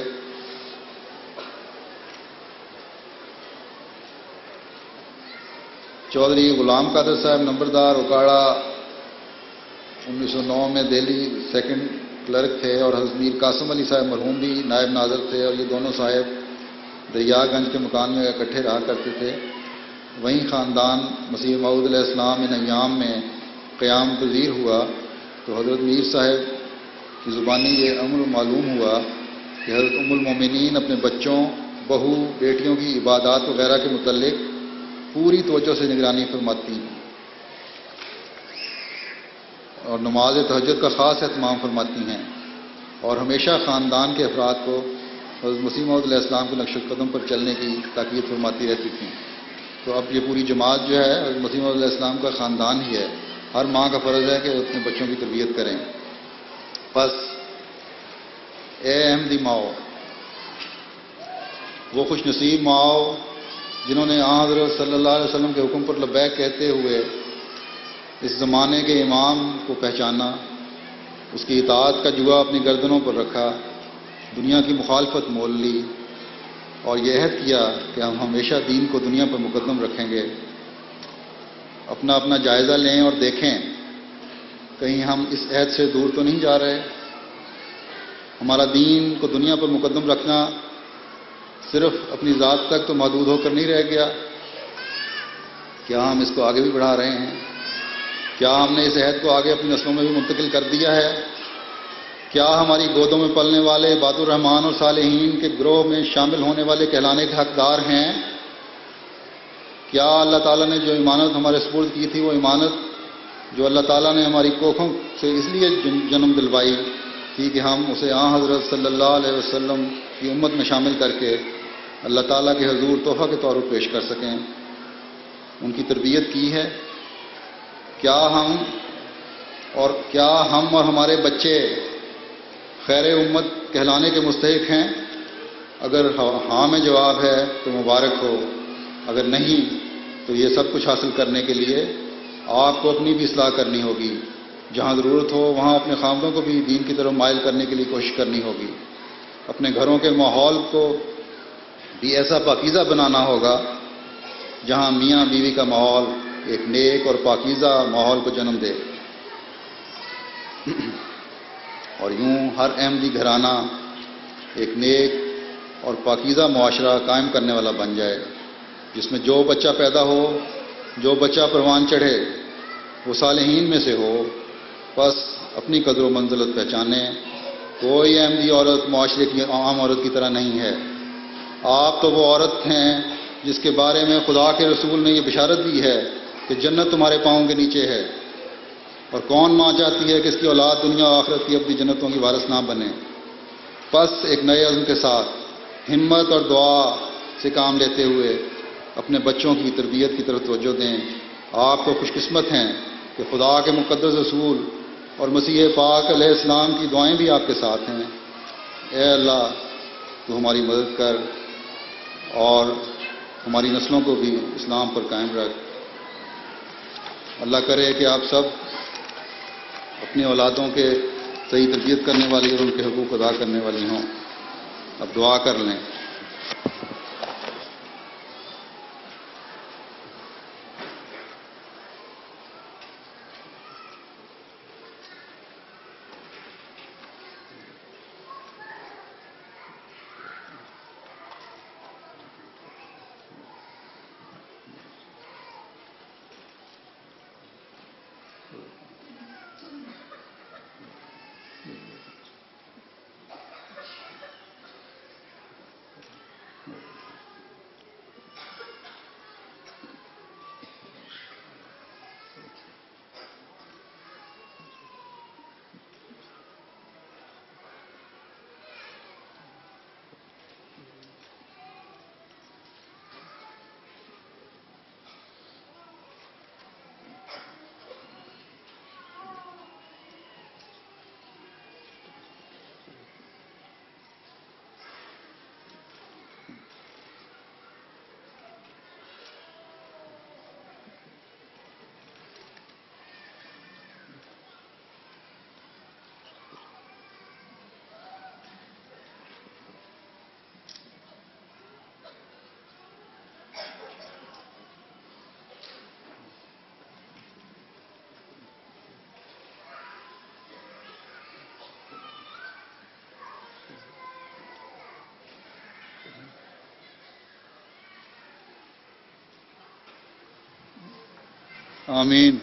چودھری غلام قادر صاحب نمبردار اکاڑا 1909 میں دہلی سیکنڈ کلرک تھے، اور حضرت میر قاسم علی صاحب مرحوم بھی نائب ناظر تھے، اور یہ دونوں صاحب دریا گنج کے مکان میں اکٹھے رہا کرتے تھے. وہیں خاندان مسیح موعود علیہ السلام ان ایام میں قیام پذیر ہوا تو حضرت میر صاحب کی زبانی یہ امر معلوم ہوا کہ حضرت ام المومنین اپنے بچوں، بہو، بیٹیوں کی عبادات وغیرہ کے متعلق پوری توجہ سے نگرانی فرماتی اور نماز تہجد کا خاص اہتمام فرماتی ہیں، اور ہمیشہ خاندان کے افراد کو حضرت مسیح موعود علیہ السلام کے نقش قدم پر چلنے کی تاکید فرماتی رہتی تھیں. تو اب یہ پوری جماعت جو ہے حضرت مسیح موعود علیہ السلام کا خاندان ہی ہے. ہر ماں کا فرض ہے کہ اپنے بچوں کی تربیت کریں. بس اے احمدی ماؤ، وہ خوش نصیب ماؤ جنہوں نے حضرت صلی اللہ علیہ وسلم کے حکم پر لبیک کہتے ہوئے اس زمانے کے امام کو پہچانا، اس کی اطاعت کا جوا اپنی گردنوں پر رکھا، دنیا کی مخالفت مول لی، اور یہ عہد کیا کہ ہم ہمیشہ دین کو دنیا پر مقدم رکھیں گے. اپنا اپنا جائزہ لیں اور دیکھیں کہیں ہم اس عہد سے دور تو نہیں جا رہے. ہمارا دین کو دنیا پر مقدم رکھنا صرف اپنی ذات تک تو محدود ہو کر نہیں رہ گیا، کیا ہم اس کو آگے بھی بڑھا رہے ہیں؟ کیا ہم نے اس عہد کو آگے اپنی نسلوں میں بھی منتقل کر دیا ہے؟ کیا ہماری گودوں میں پلنے والے عباد الرحمن اور صالحین کے گروہ میں شامل ہونے والے کہلانے کے حقدار ہیں؟ کیا اللہ تعالیٰ نے جو امانت ہمارے سپرد کی تھی، وہ امانت جو اللہ تعالیٰ نے ہماری کوکھوں سے اس لیے جنم دلوائی کہ تھی کہ ہم اسے حضرت صلی اللہ علیہ وسلم کی امت میں شامل کر کے اللہ تعالیٰ کے حضور تحفہ کے طور پر پیش کر سکیں. ان کی تربیت کی ہے. کیا ہم اور ہمارے بچے خیر امت کہلانے کے مستحق ہیں؟ اگر ہاں میں جواب ہے تو مبارک ہو، اگر نہیں تو یہ سب کچھ حاصل کرنے کے لیے آپ کو اپنی بھی اصلاح کرنی ہوگی. جہاں ضرورت ہو وہاں اپنے خاندانوں کو بھی دین کی طرف مائل کرنے کے لیے کوشش کرنی ہوگی. اپنے گھروں کے ماحول کو بھی ایسا پاکیزہ بنانا ہوگا جہاں میاں بیوی کا ماحول ایک نیک اور پاکیزہ ماحول کو جنم دے، اور یوں ہر احمدی گھرانہ ایک نیک اور پاکیزہ معاشرہ قائم کرنے والا بن جائے، جس میں جو بچہ پیدا ہو، جو بچہ پروان چڑھے، وہ صالحین میں سے ہو. بس اپنی قدر و منزلت پہچانے. کوئی احمدی عورت معاشرے کی عام عورت کی طرح نہیں ہے. آپ تو وہ عورت ہیں جس کے بارے میں خدا کے رسول نے یہ بشارت دی ہے کہ جنت تمہارے پاؤں کے نیچے ہے. اور کون ماں چاہتی ہے کہ اس کی اولاد دنیا و آخرت کی اپنی جنتوں کی وارث نہ بنے؟ بس ایک نئے عزم کے ساتھ ہمت اور دعا سے کام لیتے ہوئے اپنے بچوں کی تربیت کی طرف توجہ دیں. آپ تو خوش قسمت ہیں کہ خدا کے مقدس رسول اور مسیح پاک علیہ السلام کی دعائیں بھی آپ کے ساتھ ہیں. اے اللہ تو ہماری مدد کر اور ہماری نسلوں کو بھی اسلام پر قائم رکھ. اللہ کرے کہ آپ سب اپنی اولادوں کے صحیح تربیت کرنے والی اور ان کے حقوق ادا کرنے والی ہوں. اب دعا کر لیں. آمین.